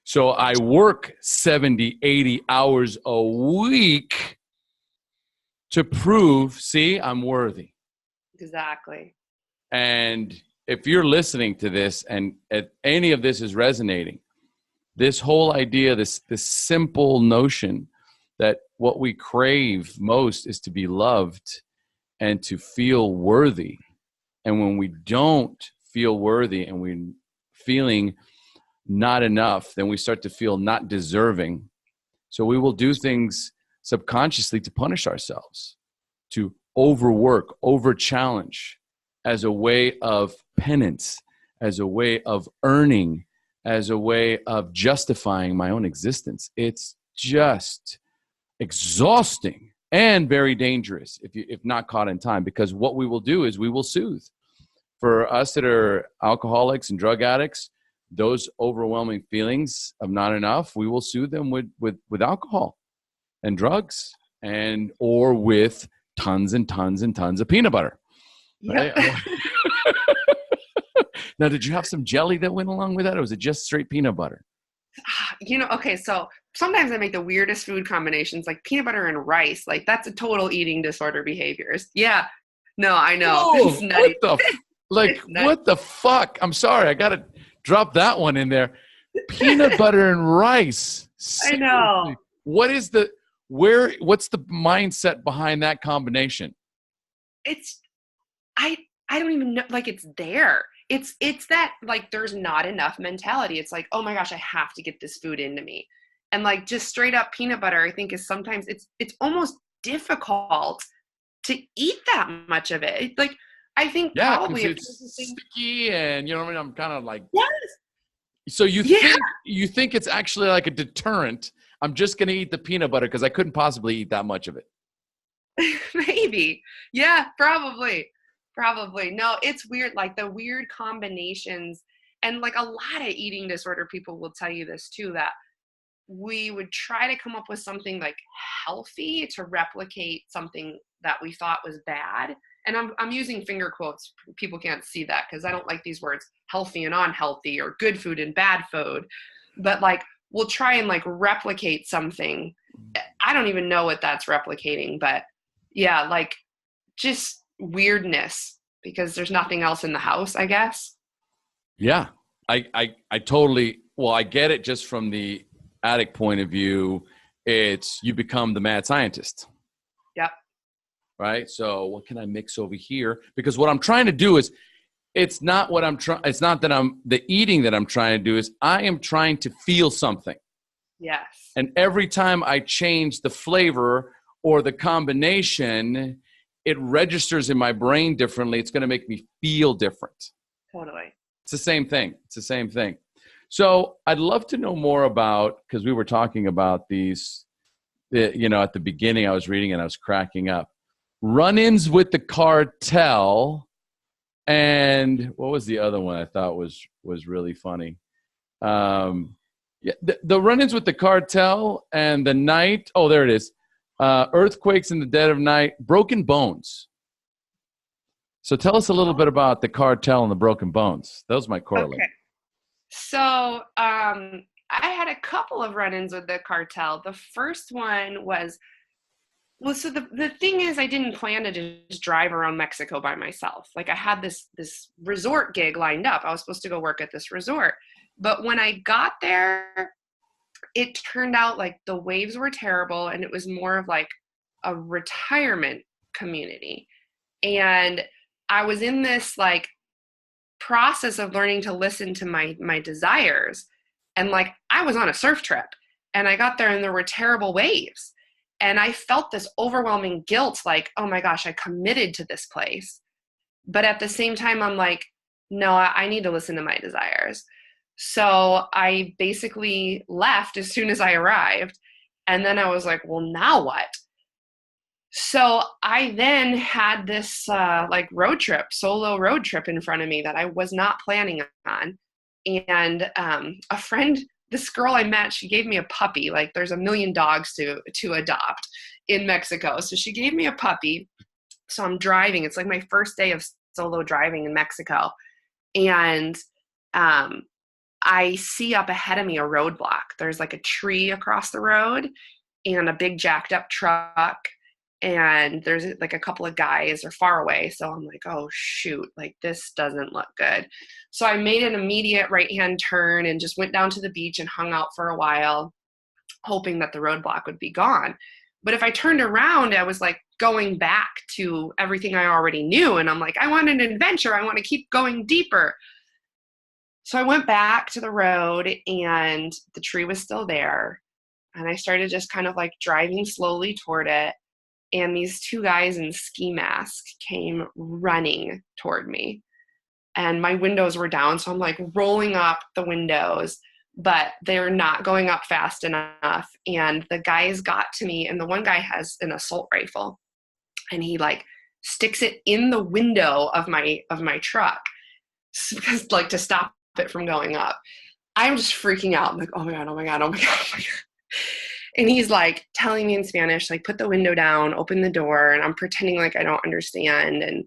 So I work 70, 80 hours a week to prove, see, I'm worthy. Exactly. And if you're listening to this and any of this is resonating, This whole idea, this simple notion that what we crave most is to be loved and to feel worthy. And when we don't feel worthy and we're feeling not enough, then we start to feel not deserving. So we will do things subconsciously to punish ourselves, to overwork, over challenge, as a way of penance, as a way of earning, as a way of justifying my own existence. It's just exhausting and very dangerous if not caught in time, because what we will do is we will soothe. For us that are alcoholics and drug addicts, those overwhelming feelings of not enough, we will soothe them with alcohol and drugs, and or with tons and tons and tons of peanut butter. Right? Yep. Now, did you have some jelly that went along with that, or was it just straight peanut butter? Okay, so sometimes I make the weirdest food combinations, like peanut butter and rice. Like, that's a total eating disorder behaviors. Yeah, no, I know. Oh, what the fuck? I'm sorry, I gotta drop that one in there. Peanut butter and rice. Seriously. I know. What's the mindset behind that combination? I don't even know, like, it's there. It's that, like, there's not enough mentality. It's like, oh my gosh, I have to get this food into me. And like, just straight up peanut butter, I think, is sometimes it's almost difficult to eat that much of it. Like, I think probably it's sticky, and you know what I mean? I'm kind of like, yes. So you think it's actually like a deterrent. I'm just going to eat the peanut butter because I couldn't possibly eat that much of it. Maybe. Yeah, probably. No, it's weird. Like, the weird combinations, and like a lot of eating disorder people will tell you this too, that we would try to come up with something like healthy to replicate something that we thought was bad. And I'm using finger quotes. People can't see that because I don't like these words, healthy and unhealthy, or good food and bad food. But like, we'll try and like replicate something. I don't even know what that's replicating, but yeah, like, just weirdness because there's nothing else in the house, I guess. Yeah, I totally, well, I get it just from the addict point of view. It's, you become the mad scientist. Yep. Right? So what can I mix over here? Because what I'm trying to do is, it's not that the eating that I'm trying to do, is I am trying to feel something. Yes. And every time I change the flavor or the combination, it registers in my brain differently. It's going to make me feel different. Totally. It's the same thing. So I'd love to know more about, because we were talking about these, at the beginning I was reading and I was cracking up. Run-ins with the cartel. And what was the other one I thought was really funny? The run-ins with the cartel and the night. Oh, there it is. Earthquakes in the dead of night, broken bones. So tell us a little bit about the cartel and the broken bones. Those might correlate. Okay. So I had a couple of run-ins with the cartel. The first one was, so the thing is, I didn't plan to just drive around Mexico by myself. Like, I had this resort gig lined up. I was supposed to go work at this resort. But when I got there, it turned out like the waves were terrible, and it was more of like a retirement community. And I was in this like process of learning to listen to my desires. And like, I was on a surf trip, and I got there and there were terrible waves. And I felt this overwhelming guilt, like, oh my gosh, I committed to this place. But at the same time, I'm like, no, I need to listen to my desires. So I basically left as soon as I arrived. And then I was like, well, now what? So I then had this solo road trip in front of me that I was not planning on. And a friend, this girl I met, she gave me a puppy. Like, there's 1 million dogs to adopt in Mexico. So she gave me a puppy. So I'm driving. It's like my first day of solo driving in Mexico. And I see up ahead of me a roadblock. There's like a tree across the road and a big jacked up truck. and there's like a couple of guys are far away. So I'm like, oh shoot, like this doesn't look good. So I made an immediate right-hand turn and just went down to the beach and hung out for a while, hoping that the roadblock would be gone. But if I turned around, I was like going back to everything I already knew. And I'm like, I want an adventure. I want to keep going deeper. So I went back to the road and the tree was still there. And I started just kind of like driving slowly toward it. And these two guys in ski masks came running toward me. And my windows were down, so I'm like rolling up the windows, but they're not going up fast enough. And the guys got to me, and the one guy has an assault rifle, and he like sticks it in the window of my truck, like to stop it from going up. I'm just freaking out. I'm like, oh my God, oh my God, oh my God, oh my God. And he's like telling me in Spanish, like, put the window down, open the door. And I'm pretending like I don't understand. And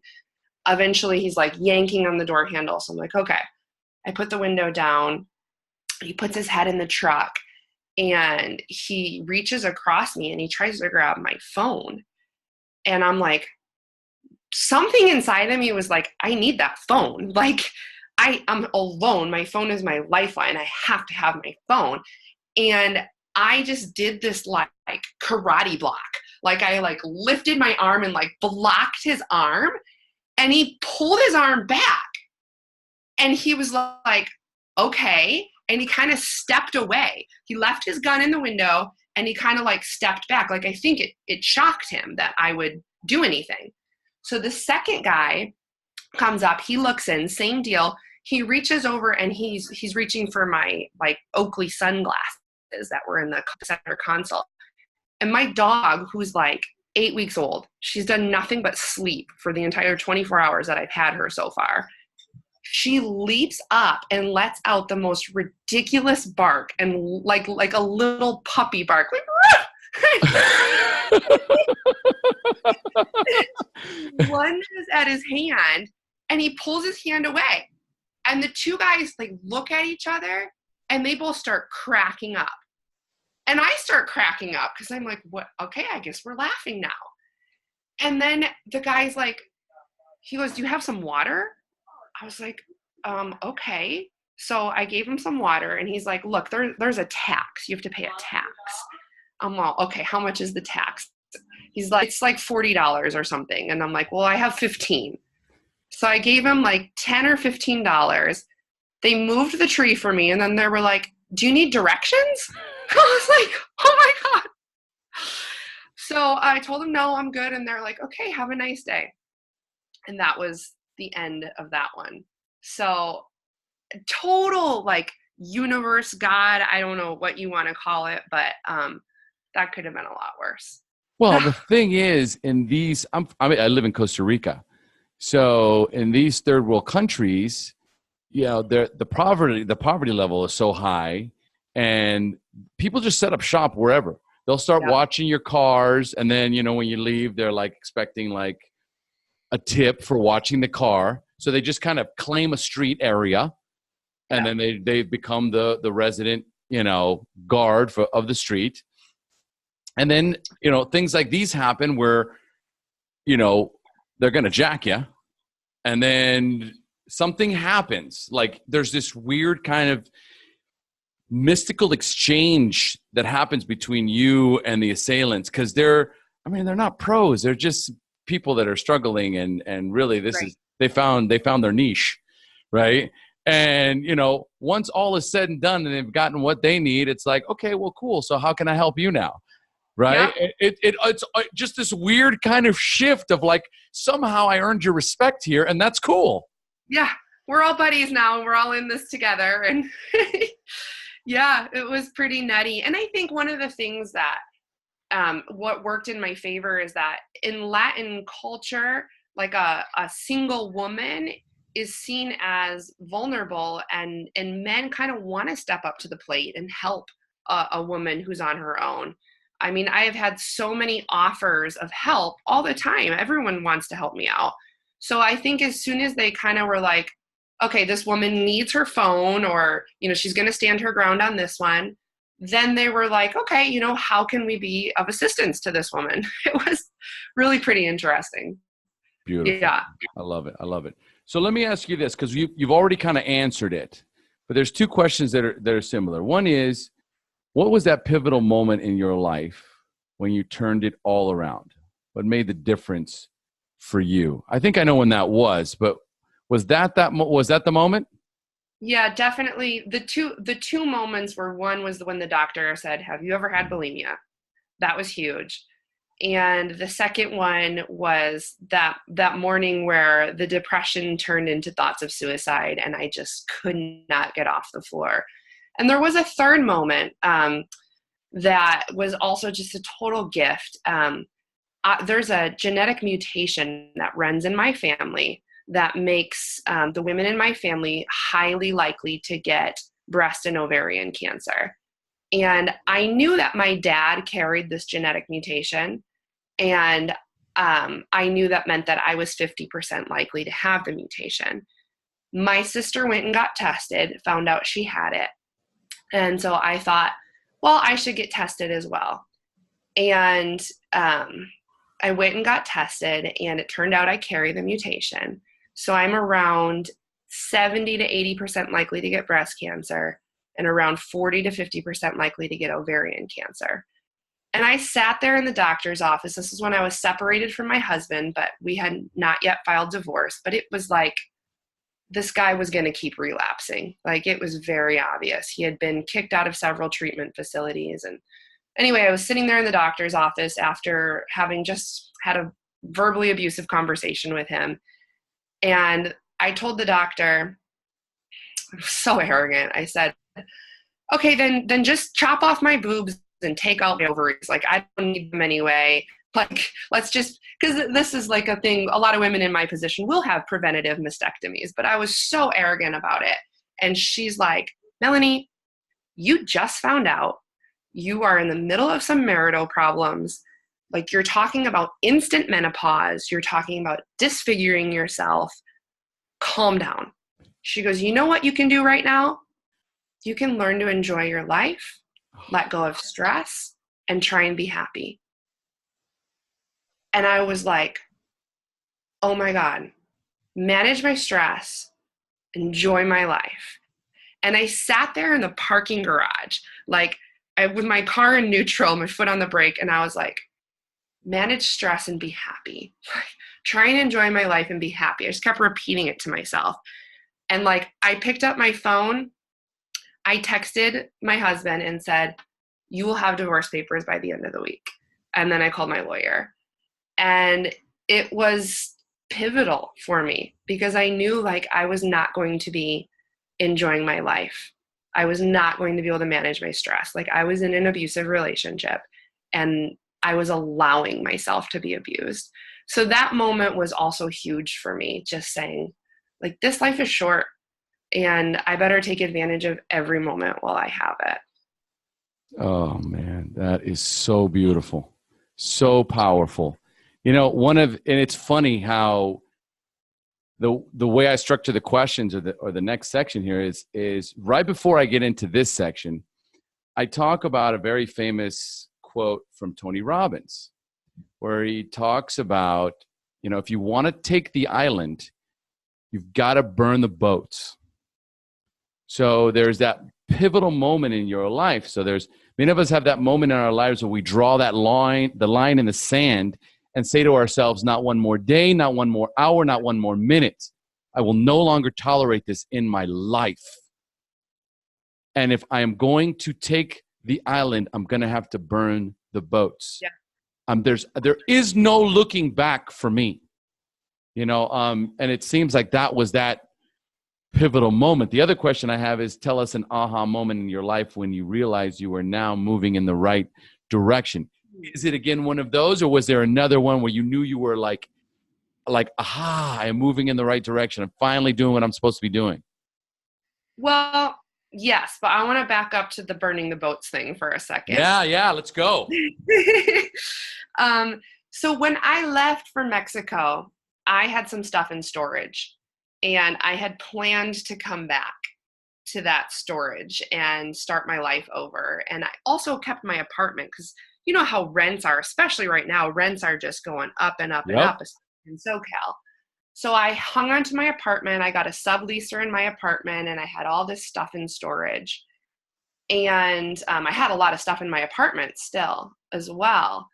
eventually he's like yanking on the door handle. So I'm like, okay. I put the window down. He puts his head in the truck and he reaches across me and he tries to grab my phone. And I'm like, something inside of me was like, I need that phone. Like, I'm alone. My phone is my lifeline. I have to have my phone. And I just did this like karate block. Like I like lifted my arm and like blocked his arm, and he pulled his arm back and he was like, okay. And he kind of stepped away. He left his gun in the window and he kind of like stepped back. Like I think it shocked him that I would do anything. So the second guy comes up, he looks in, same deal. He reaches over and he's reaching for my like Oakley sunglasses that were in the center console. And my dog, who's like 8 weeks old, she's done nothing but sleep for the entire 24 hours that I've had her so far. She leaps up and lets out the most ridiculous bark, and like a little puppy bark, like lunges at his hand and he pulls his hand away. And the two guys like look at each other and they both start cracking up. And I start cracking up because I'm like, what? Okay, I guess we're laughing now. And then the guy's like, he goes, do you have some water? I was like, okay. So I gave him some water and he's like, look, there's a tax. You have to pay a tax. I'm all, okay, how much is the tax? He's like, it's like $40 or something. And I'm like, well, I have 15. So I gave him like $10 or $15. They moved the tree for me. And then they were like, do you need directions? I was like, oh my God. So I told them, no, I'm good. And they're like, okay, have a nice day. And that was the end of that one. So total like universe, God, I don't know what you want to call it, but that could have been a lot worse. Well, the thing is, in these, I live in Costa Rica. So in these third world countries, you know, the poverty level is so high, and people just set up shop wherever. They'll start watching your cars, and then, you know, when you leave, they're like expecting like a tip for watching the car. So they just kind of claim a street area, and then they become the resident, you know, guard of the street. And then, you know, things like these happen where, you know, they're going to jack you, and then something happens. Like there's this weird kind of mystical exchange that happens between you and the assailants, because they're not pros. They're just people that are struggling, and really this is they found their niche, right? And, you know, once all is said and done and they've gotten what they need, it's like, okay, well, cool. So how can I help you now? Right? Yeah. It's just this weird kind of shift of like, somehow I earned your respect here, and that's cool. Yeah, we're all buddies now. We're all in this together. And yeah, it was pretty nutty. And I think one of the things that what worked in my favor is that in Latin culture, like a single woman is seen as vulnerable, and men kind of want to step up to the plate and help a woman who's on her own. I mean, I have had so many offers of help all the time. Everyone wants to help me out. So I think as soon as they kind of were like, okay, this woman needs her phone, or, you know, she's going to stand her ground on this one, then they were like, okay, how can we be of assistance to this woman? It was really pretty interesting. Beautiful. Yeah. I love it. I love it. So let me ask you this, because you've already kind of answered it, but there's two questions that are similar. One is, what was that pivotal moment in your life when you turned it all around? What made the difference for you? I think I know when that was, but was that the moment? Yeah, definitely. The two moments were, one was when the doctor said, "Have you ever had bulimia?" That was huge. And the second one was that morning where the depression turned into thoughts of suicide, and I just could not get off the floor. And there was a third moment that was also just a total gift. There's a genetic mutation that runs in my family that makes the women in my family highly likely to get breast and ovarian cancer. And I knew that my dad carried this genetic mutation, and I knew that meant that I was 50% likely to have the mutation. My sister went and got tested, found out she had it. And so I thought, well, I should get tested as well. And I went and got tested, and it turned out I carry the mutation. So I'm around 70 to 80% likely to get breast cancer and around 40 to 50% likely to get ovarian cancer. And I sat there in the doctor's office. This is when I was separated from my husband, but we had not yet filed divorce. But it was like this guy was going to keep relapsing. Like, it was very obvious. He had been kicked out of several treatment facilities. And anyway, I was sitting there in the doctor's office after having just had a verbally abusive conversation with him. And I told the doctor, I was so arrogant. I said, okay, then just chop off my boobs and take out my ovaries. Like, I don't need them anyway. Like, let's just, because this is like a thing, a lot of women in my position will have preventative mastectomies, but I was so arrogant about it. And she's like, Melanie, you just found out you are in the middle of some marital problems. Like, you're talking about instant menopause. You're talking about disfiguring yourself. Calm down. She goes, you know what you can do right now? You can learn to enjoy your life, let go of stress, and try and be happy. And I was like, oh my God, manage my stress, enjoy my life. And I sat there in the parking garage, like, with my car in neutral, my foot on the brake, and I was like, manage stress and be happy. Try and enjoy my life and be happy. I just kept repeating it to myself. And like, I picked up my phone, I texted my husband and said, you will have divorce papers by the end of the week. And then I called my lawyer. And it was pivotal for me because I knew like I was not going to be enjoying my life. I was not going to be able to manage my stress. Like, I was in an abusive relationship and I was allowing myself to be abused. So that moment was also huge for me, just saying, like, this life is short and I better take advantage of every moment while I have it. Oh man, that is so beautiful. So powerful. You know, and it's funny how the way I structure the questions or the next section here is right before I get into this section, I talk about a very famous quote from Tony Robbins, where he talks about, you know, if you want to take the island, you've got to burn the boats. So there's that pivotal moment in your life. So many of us have that moment in our lives where we draw the line in the sand and say to ourselves, not one more day, not one more hour, not one more minute. I will no longer tolerate this in my life. And if I am going to take the island, I'm going to have to burn the boats. Yeah. There is no looking back for me, you know, and it seems like that was that pivotal moment. The other question I have is, tell us an aha moment in your life when you realized you were now moving in the right direction. Is it again one of those, or was there another one where you knew you were like, aha, I'm moving in the right direction. I'm finally doing what I'm supposed to be doing? Well, yes, but I want to back up to the burning the boats thing for a second. Yeah, let's go. So when I left for Mexico, I had some stuff in storage and I had planned to come back. to that storage and start my life over. And I also kept my apartment because you know how rents are, especially right now, rents are just going up and up and Yep. up in SoCal. So I hung on to my apartment. I got a subleaser in my apartment and I had all this stuff in storage. And I had a lot of stuff in my apartment still as well.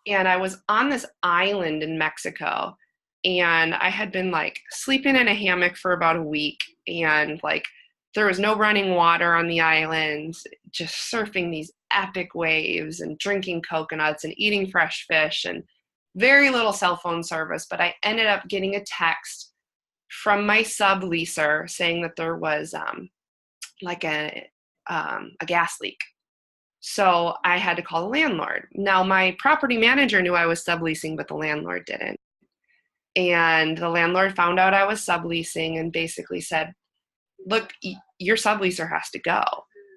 And I was on this island in Mexico and I had been like sleeping in a hammock for about a week, and like there was no running water on the island, just surfing these epic waves and drinking coconuts and eating fresh fish and very little cell phone service. But I ended up getting a text from my subleaser saying that there was like a gas leak. So I had to call the landlord. Now, my property manager knew I was subleasing, but the landlord didn't. And the landlord found out I was subleasing and basically said, look, your subleaser has to go.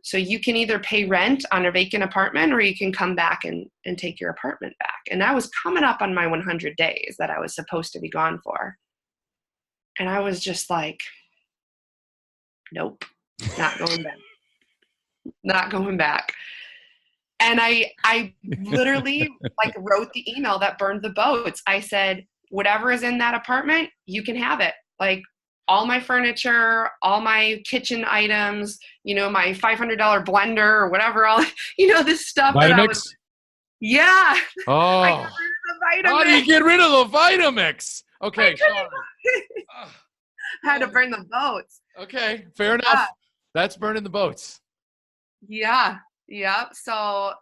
So you can either pay rent on a vacant apartment or you can come back and take your apartment back. And I was coming up on my 100 days that I was supposed to be gone for. And I was just like, nope, not going back. Not going back. And I literally like wrote the email that burned the boats. I said, whatever is in that apartment, you can have it. Like all my furniture, all my kitchen items, you know, my $500 blender or whatever, all, you know, this stuff Vitamix? that I was, yeah. Oh, I got rid of the how do you get rid of the Vitamix? Okay, sorry. I had to burn the boats. Okay, fair enough. Yeah. That's burning the boats. Yeah. Yep. So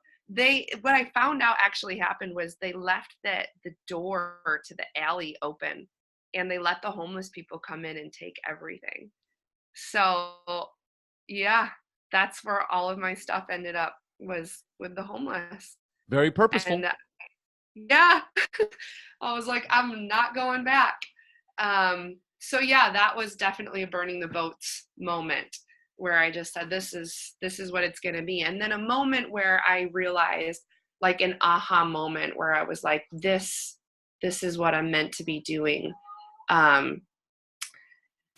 what I found out actually happened was they left the door to the alley open and they let the homeless people come in and take everything. So yeah, that's where all of my stuff ended up, was with the homeless. Very purposeful. And yeah, I was like, I'm not going back. So yeah, that was definitely a burning the boats moment, where I just said, this is what it's going to be. And then a moment where I realized, like an aha moment where I was like, this is what I'm meant to be doing.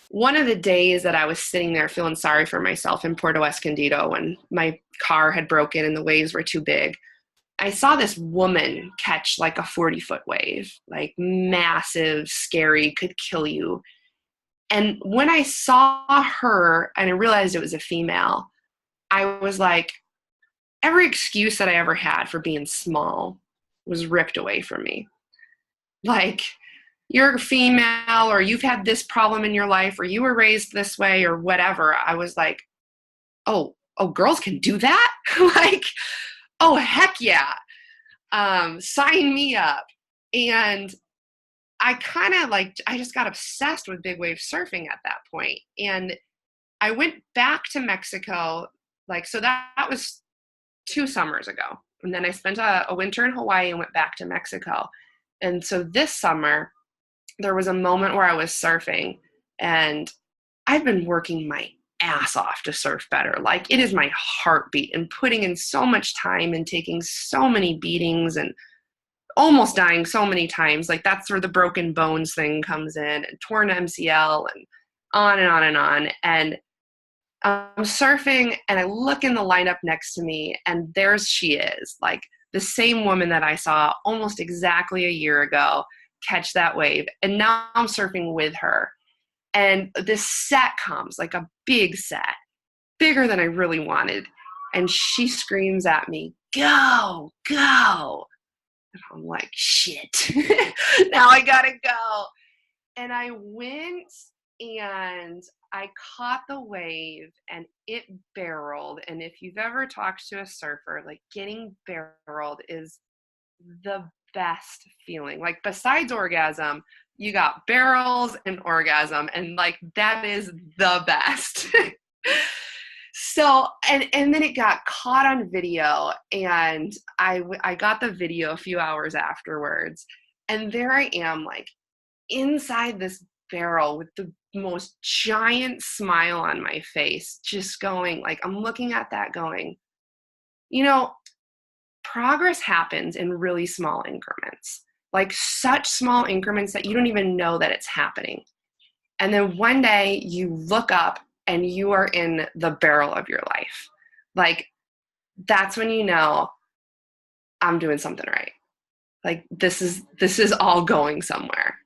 One of the days that I was sitting there feeling sorry for myself in Puerto Escondido when my car had broken and the waves were too big, I saw this woman catch like a 40-foot wave, like massive, scary, could kill you. And when I saw her and I realized it was a female, I was like, every excuse that I ever had for being small was ripped away from me. Like, you're a female, or you've had this problem in your life, or you were raised this way, or whatever. I was like, oh, girls can do that? Like, oh, heck yeah. Sign me up. And I kind of I just got obsessed with big wave surfing at that point. And I went back to Mexico, so that was 2 summers ago. And then I spent a winter in Hawaii and went back to Mexico. And so this summer, there was a moment where I was surfing, and I've been working my ass off to surf better. Like, it is my heartbeat, and putting in so much time and taking so many beatings and almost dying so many times. Like, that's where the broken bones thing comes in, and torn MCL, and on and on and on. And I'm surfing and I look in the lineup next to me, and there she is, like the same woman that I saw almost exactly a year ago catch that wave. And now I'm surfing with her. And this set comes, like a big set, bigger than I really wanted. And she screams at me, "Go, go." And I'm like, shit, now I gotta go. And I went and I caught the wave, and it barreled. And if you've ever talked to a surfer, like, getting barreled is the best feeling. Like, besides orgasm, you got barrels and orgasm, and like, that is the best. So, and then it got caught on video, and I got the video a few hours afterwards, and there I am, like, inside this barrel with the most giant smile on my face, just going, like, I'm looking at that going, you know, progress happens in really small increments, like such small increments that you don't even know that it's happening. And then one day you look up and you are in the barrel of your life. Like, that's when you know I'm doing something right. Like, this is all going somewhere.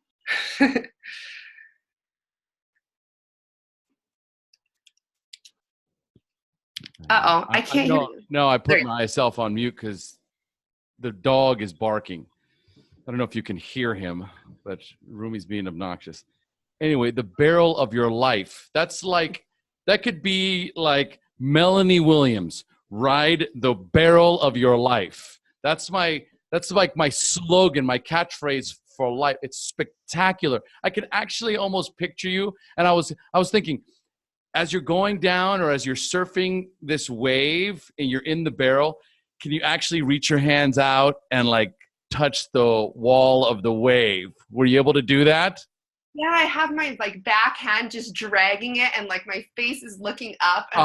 Uh-oh, I can't hear you. No, I put myself on mute because the dog is barking. I don't know if you can hear him, but Rumi's being obnoxious. Anyway, the barrel of your life. That could be like Melanie Williams, ride the barrel of your life. That's like my slogan, my catchphrase for life. It's spectacular. I could actually almost picture you. And I was thinking, as you're going down or as you're surfing this wave and you're in the barrel, can you actually reach your hands out and like touch the wall of the wave? Were you able to do that? Yeah, I have my like back hand just dragging it, and like my face is looking up, and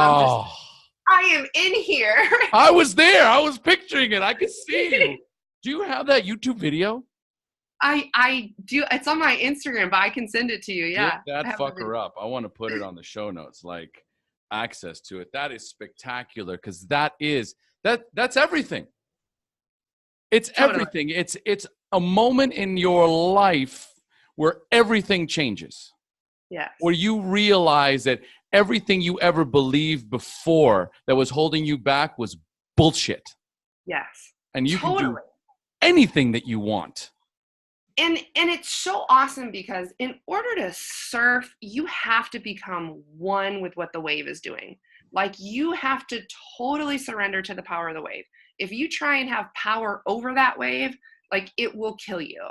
I am in here. I was there. I was picturing it. I could see you. Do you have that YouTube video? I do. It's on my Instagram, but I can send it to you. Yeah. Get that fucker up. I want to put it on the show notes, like access to it. That is spectacular because that's everything. It's everything. It's a moment in your life where everything changes. Yes. Where you realize that everything you ever believed before that was holding you back was bullshit. Yes. And you can do anything that you want. And it's so awesome because in order to surf, you have to become one with what the wave is doing. Like, you have to totally surrender to the power of the wave. If you try and have power over that wave, like, it will kill you.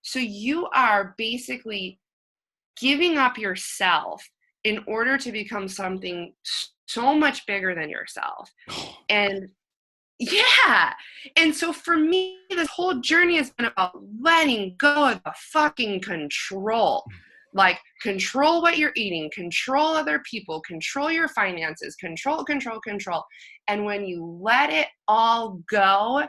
So you are basically giving up yourself in order to become something so much bigger than yourself. And yeah. And so for me, this whole journey has been about letting go of the fucking control. Like, control what you're eating, control other people, control your finances, control. And when you let it all go,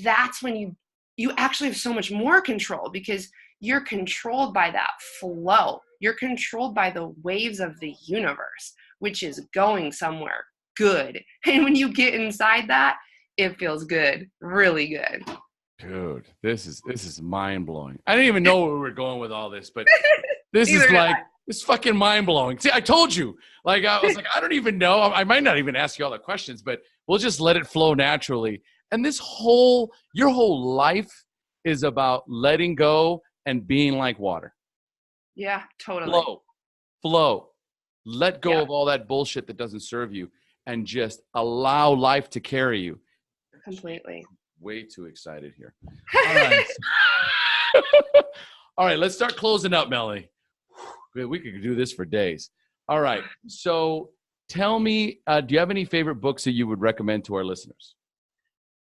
that's when you actually have so much more control, because you're controlled by that flow. You're controlled by the waves of the universe, which is going somewhere good. And when you get inside that, it feels good, really good. Dude, this is mind-blowing. I didn't even know where we were going with all this, but this is like, it's fucking mind-blowing. See, I told you. Like, I was like, I don't even know. I might not even ask you all the questions, but we'll just let it flow naturally. And your whole life is about letting go and being like water. Yeah, totally. Flow. Let go of all that bullshit that doesn't serve you and just allow life to carry you. Completely. Way too excited here. All right. All right, let's start closing up, Melanie. We could do this for days. All right. So tell me, do you have any favorite books that you would recommend to our listeners?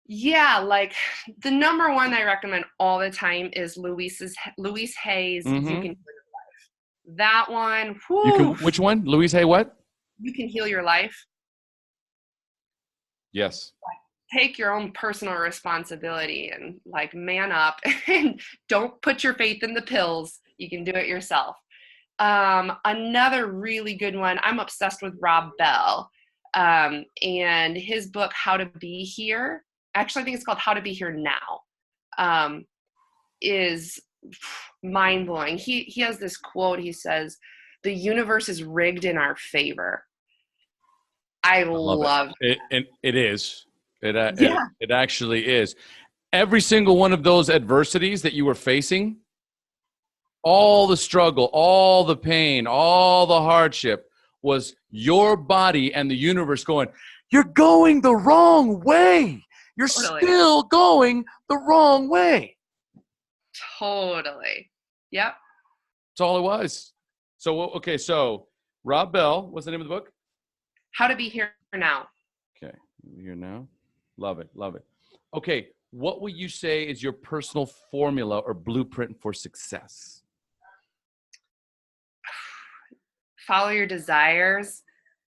Yeah, like the number one I recommend all the time is Louise Hay's You Can Heal Your Life. That one. Which one? Louise Hay what? You Can Heal Your Life. Yes. Take your own personal responsibility and like man up and don't put your faith in the pills. You can do it yourself. Another really good one, I'm obsessed with Rob Bell, and his book, How to Be Here. Actually, I think it's called How to Be Here Now, is mind-blowing. He has this quote. He says, "The universe is rigged in our favor." I love it. And it is. It actually is. Every single one of those adversities that you were facing, all the struggle, all the pain, all the hardship, was your body and the universe going, you're going the wrong way. You're still going the wrong way. Totally. Yep. That's all it was. So Rob Bell, what's the name of the book? How to Be Here Now. Okay. Here now. Love it. Okay. What would you say is your personal formula or blueprint for success? Follow your desires.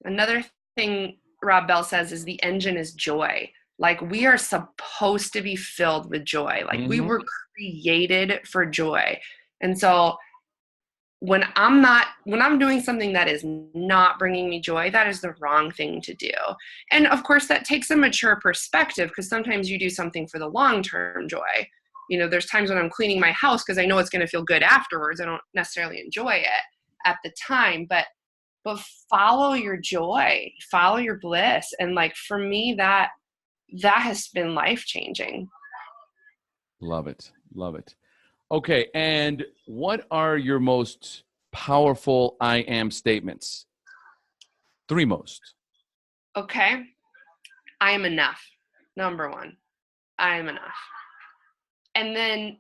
Another thing Rob Bell says is the engine is joy. Like, we are supposed to be filled with joy. Like, we were created for joy. And so when I'm doing something that is not bringing me joy, that is the wrong thing to do. And of course that takes a mature perspective, because sometimes you do something for the long-term joy. There's times when I'm cleaning my house because I know it's going to feel good afterwards. I don't necessarily enjoy it at the time, but follow your joy, follow your bliss. And like, for me, that has been life-changing. Love it. Love it. Okay. And what are your most powerful I am statements? 3 most. Okay. I am enough. Number 1, I am enough. And then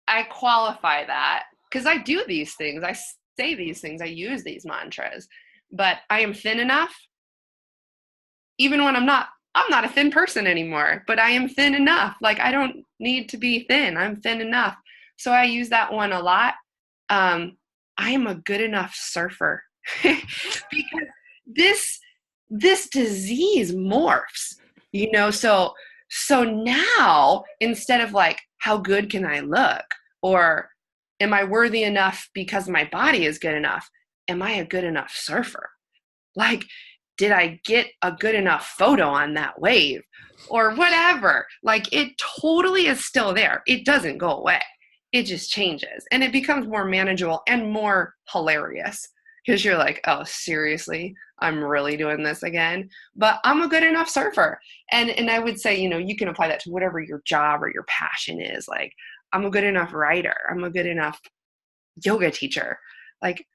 I qualify that because I do these things. I say these things. I use these mantras. But I am thin enough. Even when I'm not a thin person anymore, but I am thin enough. Like, I don't need to be thin. I'm thin enough. So I use that one a lot. I am a good enough surfer because this disease morphs, so now, instead of like, how good can I look? Or am I worthy enough because my body is good enough? Am I a good enough surfer? Like, did I get a good enough photo on that wave? Or whatever. Like, it totally is still there. It doesn't go away. It just changes. And it becomes more manageable and more hilarious. Because you're like, oh, seriously, I'm really doing this again. But I'm a good enough surfer. And I would say, you can apply that to whatever your job or your passion is. Like, I'm a good enough writer. I'm a good enough yoga teacher. Like,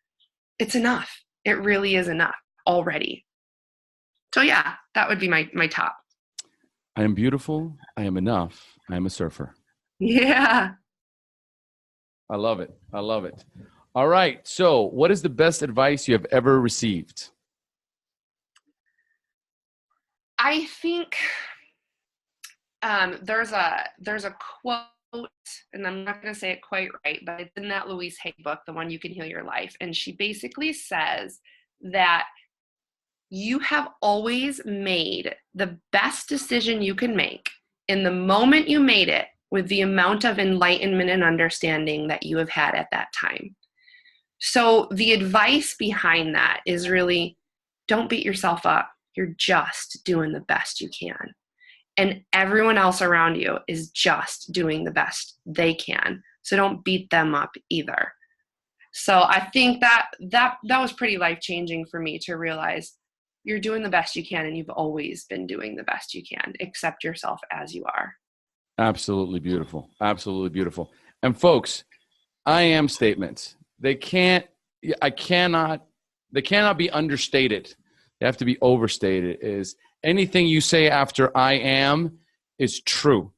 it's enough. It really is enough already. So yeah, that would be my top. I am beautiful. I am enough. I am a surfer. Yeah. I love it. I love it. All right. So what is the best advice you have ever received? I think there's a quote, and I'm not going to say it quite right, but it's in that Louise Hay book, The One You Can Heal Your Life. And she basically says that you have always made the best decision you can make in the moment you made it, with the amount of enlightenment and understanding that you have had at that time. So the advice behind that is really, don't beat yourself up. You're just doing the best you can. And everyone else around you is just doing the best they can. So don't beat them up either. So I think that was pretty life-changing for me to realize you're doing the best you can, and you've always been doing the best you can. Accept yourself as you are. Absolutely beautiful. Absolutely beautiful. And folks, I am statements. They cannot be understated. They have to be overstated. Is anything you say after I am is true.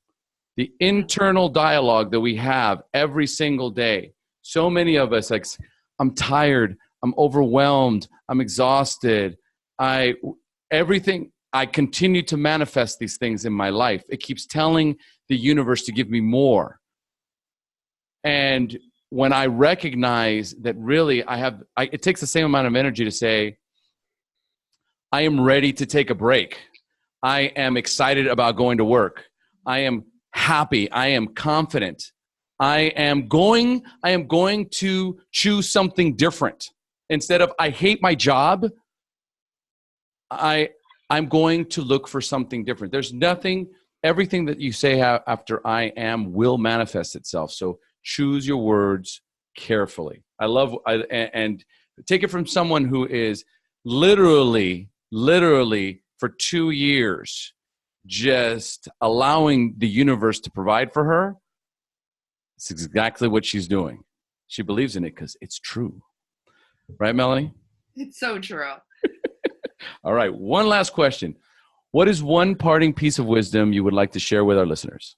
The internal dialogue that we have every single day. So many of us, like, I'm tired, I'm overwhelmed, I'm exhausted. I continue to manifest these things in my life. It keeps telling the universe to give me more. And when I recognize that really it takes the same amount of energy to say, I am ready to take a break. I am excited about going to work. I am happy. I am confident. I am going to choose something different. Instead of I hate my job, I'm going to look for something different. There's everything that you say after I am will manifest itself. So choose your words carefully. And take it from someone who is literally for 2 years, just allowing the universe to provide for her. It's exactly what she's doing. She believes in it because it's true. Right, Melanie? It's so true. All right. One last question. What is one parting piece of wisdom you would like to share with our listeners?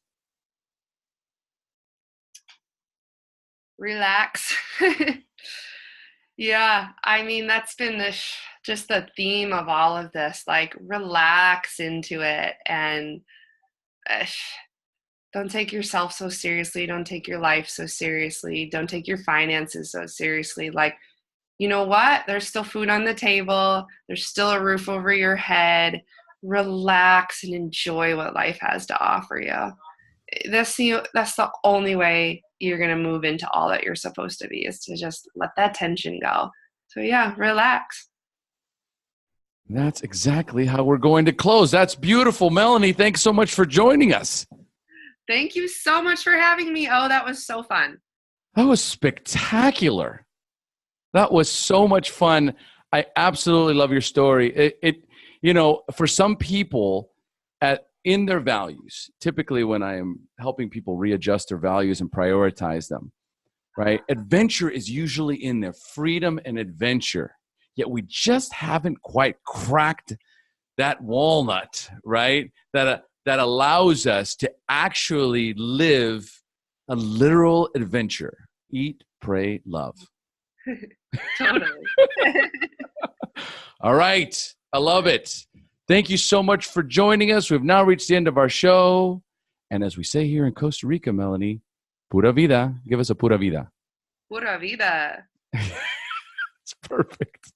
Relax. Yeah. I mean, that's been just the theme of all of this, like, relax into it, and don't take yourself so seriously. Don't take your life so seriously. Don't take your finances so seriously. Like, you know what? There's still food on the table. There's still a roof over your head. Relax and enjoy what life has to offer you. That's the only way you're going to move into all that you're supposed to be, is to just let that tension go. So yeah, relax. That's exactly how we're going to close. That's beautiful. Melanie, thanks so much for joining us. Thank you so much for having me. Oh, that was so fun. That was spectacular. That was so much fun. I absolutely love your story. For some people in their values, typically when I am helping people readjust their values and prioritize them, right? Adventure is usually in there, freedom and adventure. Yet we just haven't quite cracked that walnut, right? That allows us to actually live a literal adventure. Eat, pray, love. Totally. All right. I love it. Thank you so much for joining us. We've now reached the end of our show. And as we say here in Costa Rica, Melanie, pura vida. Give us a pura vida. Pura vida. It's perfect.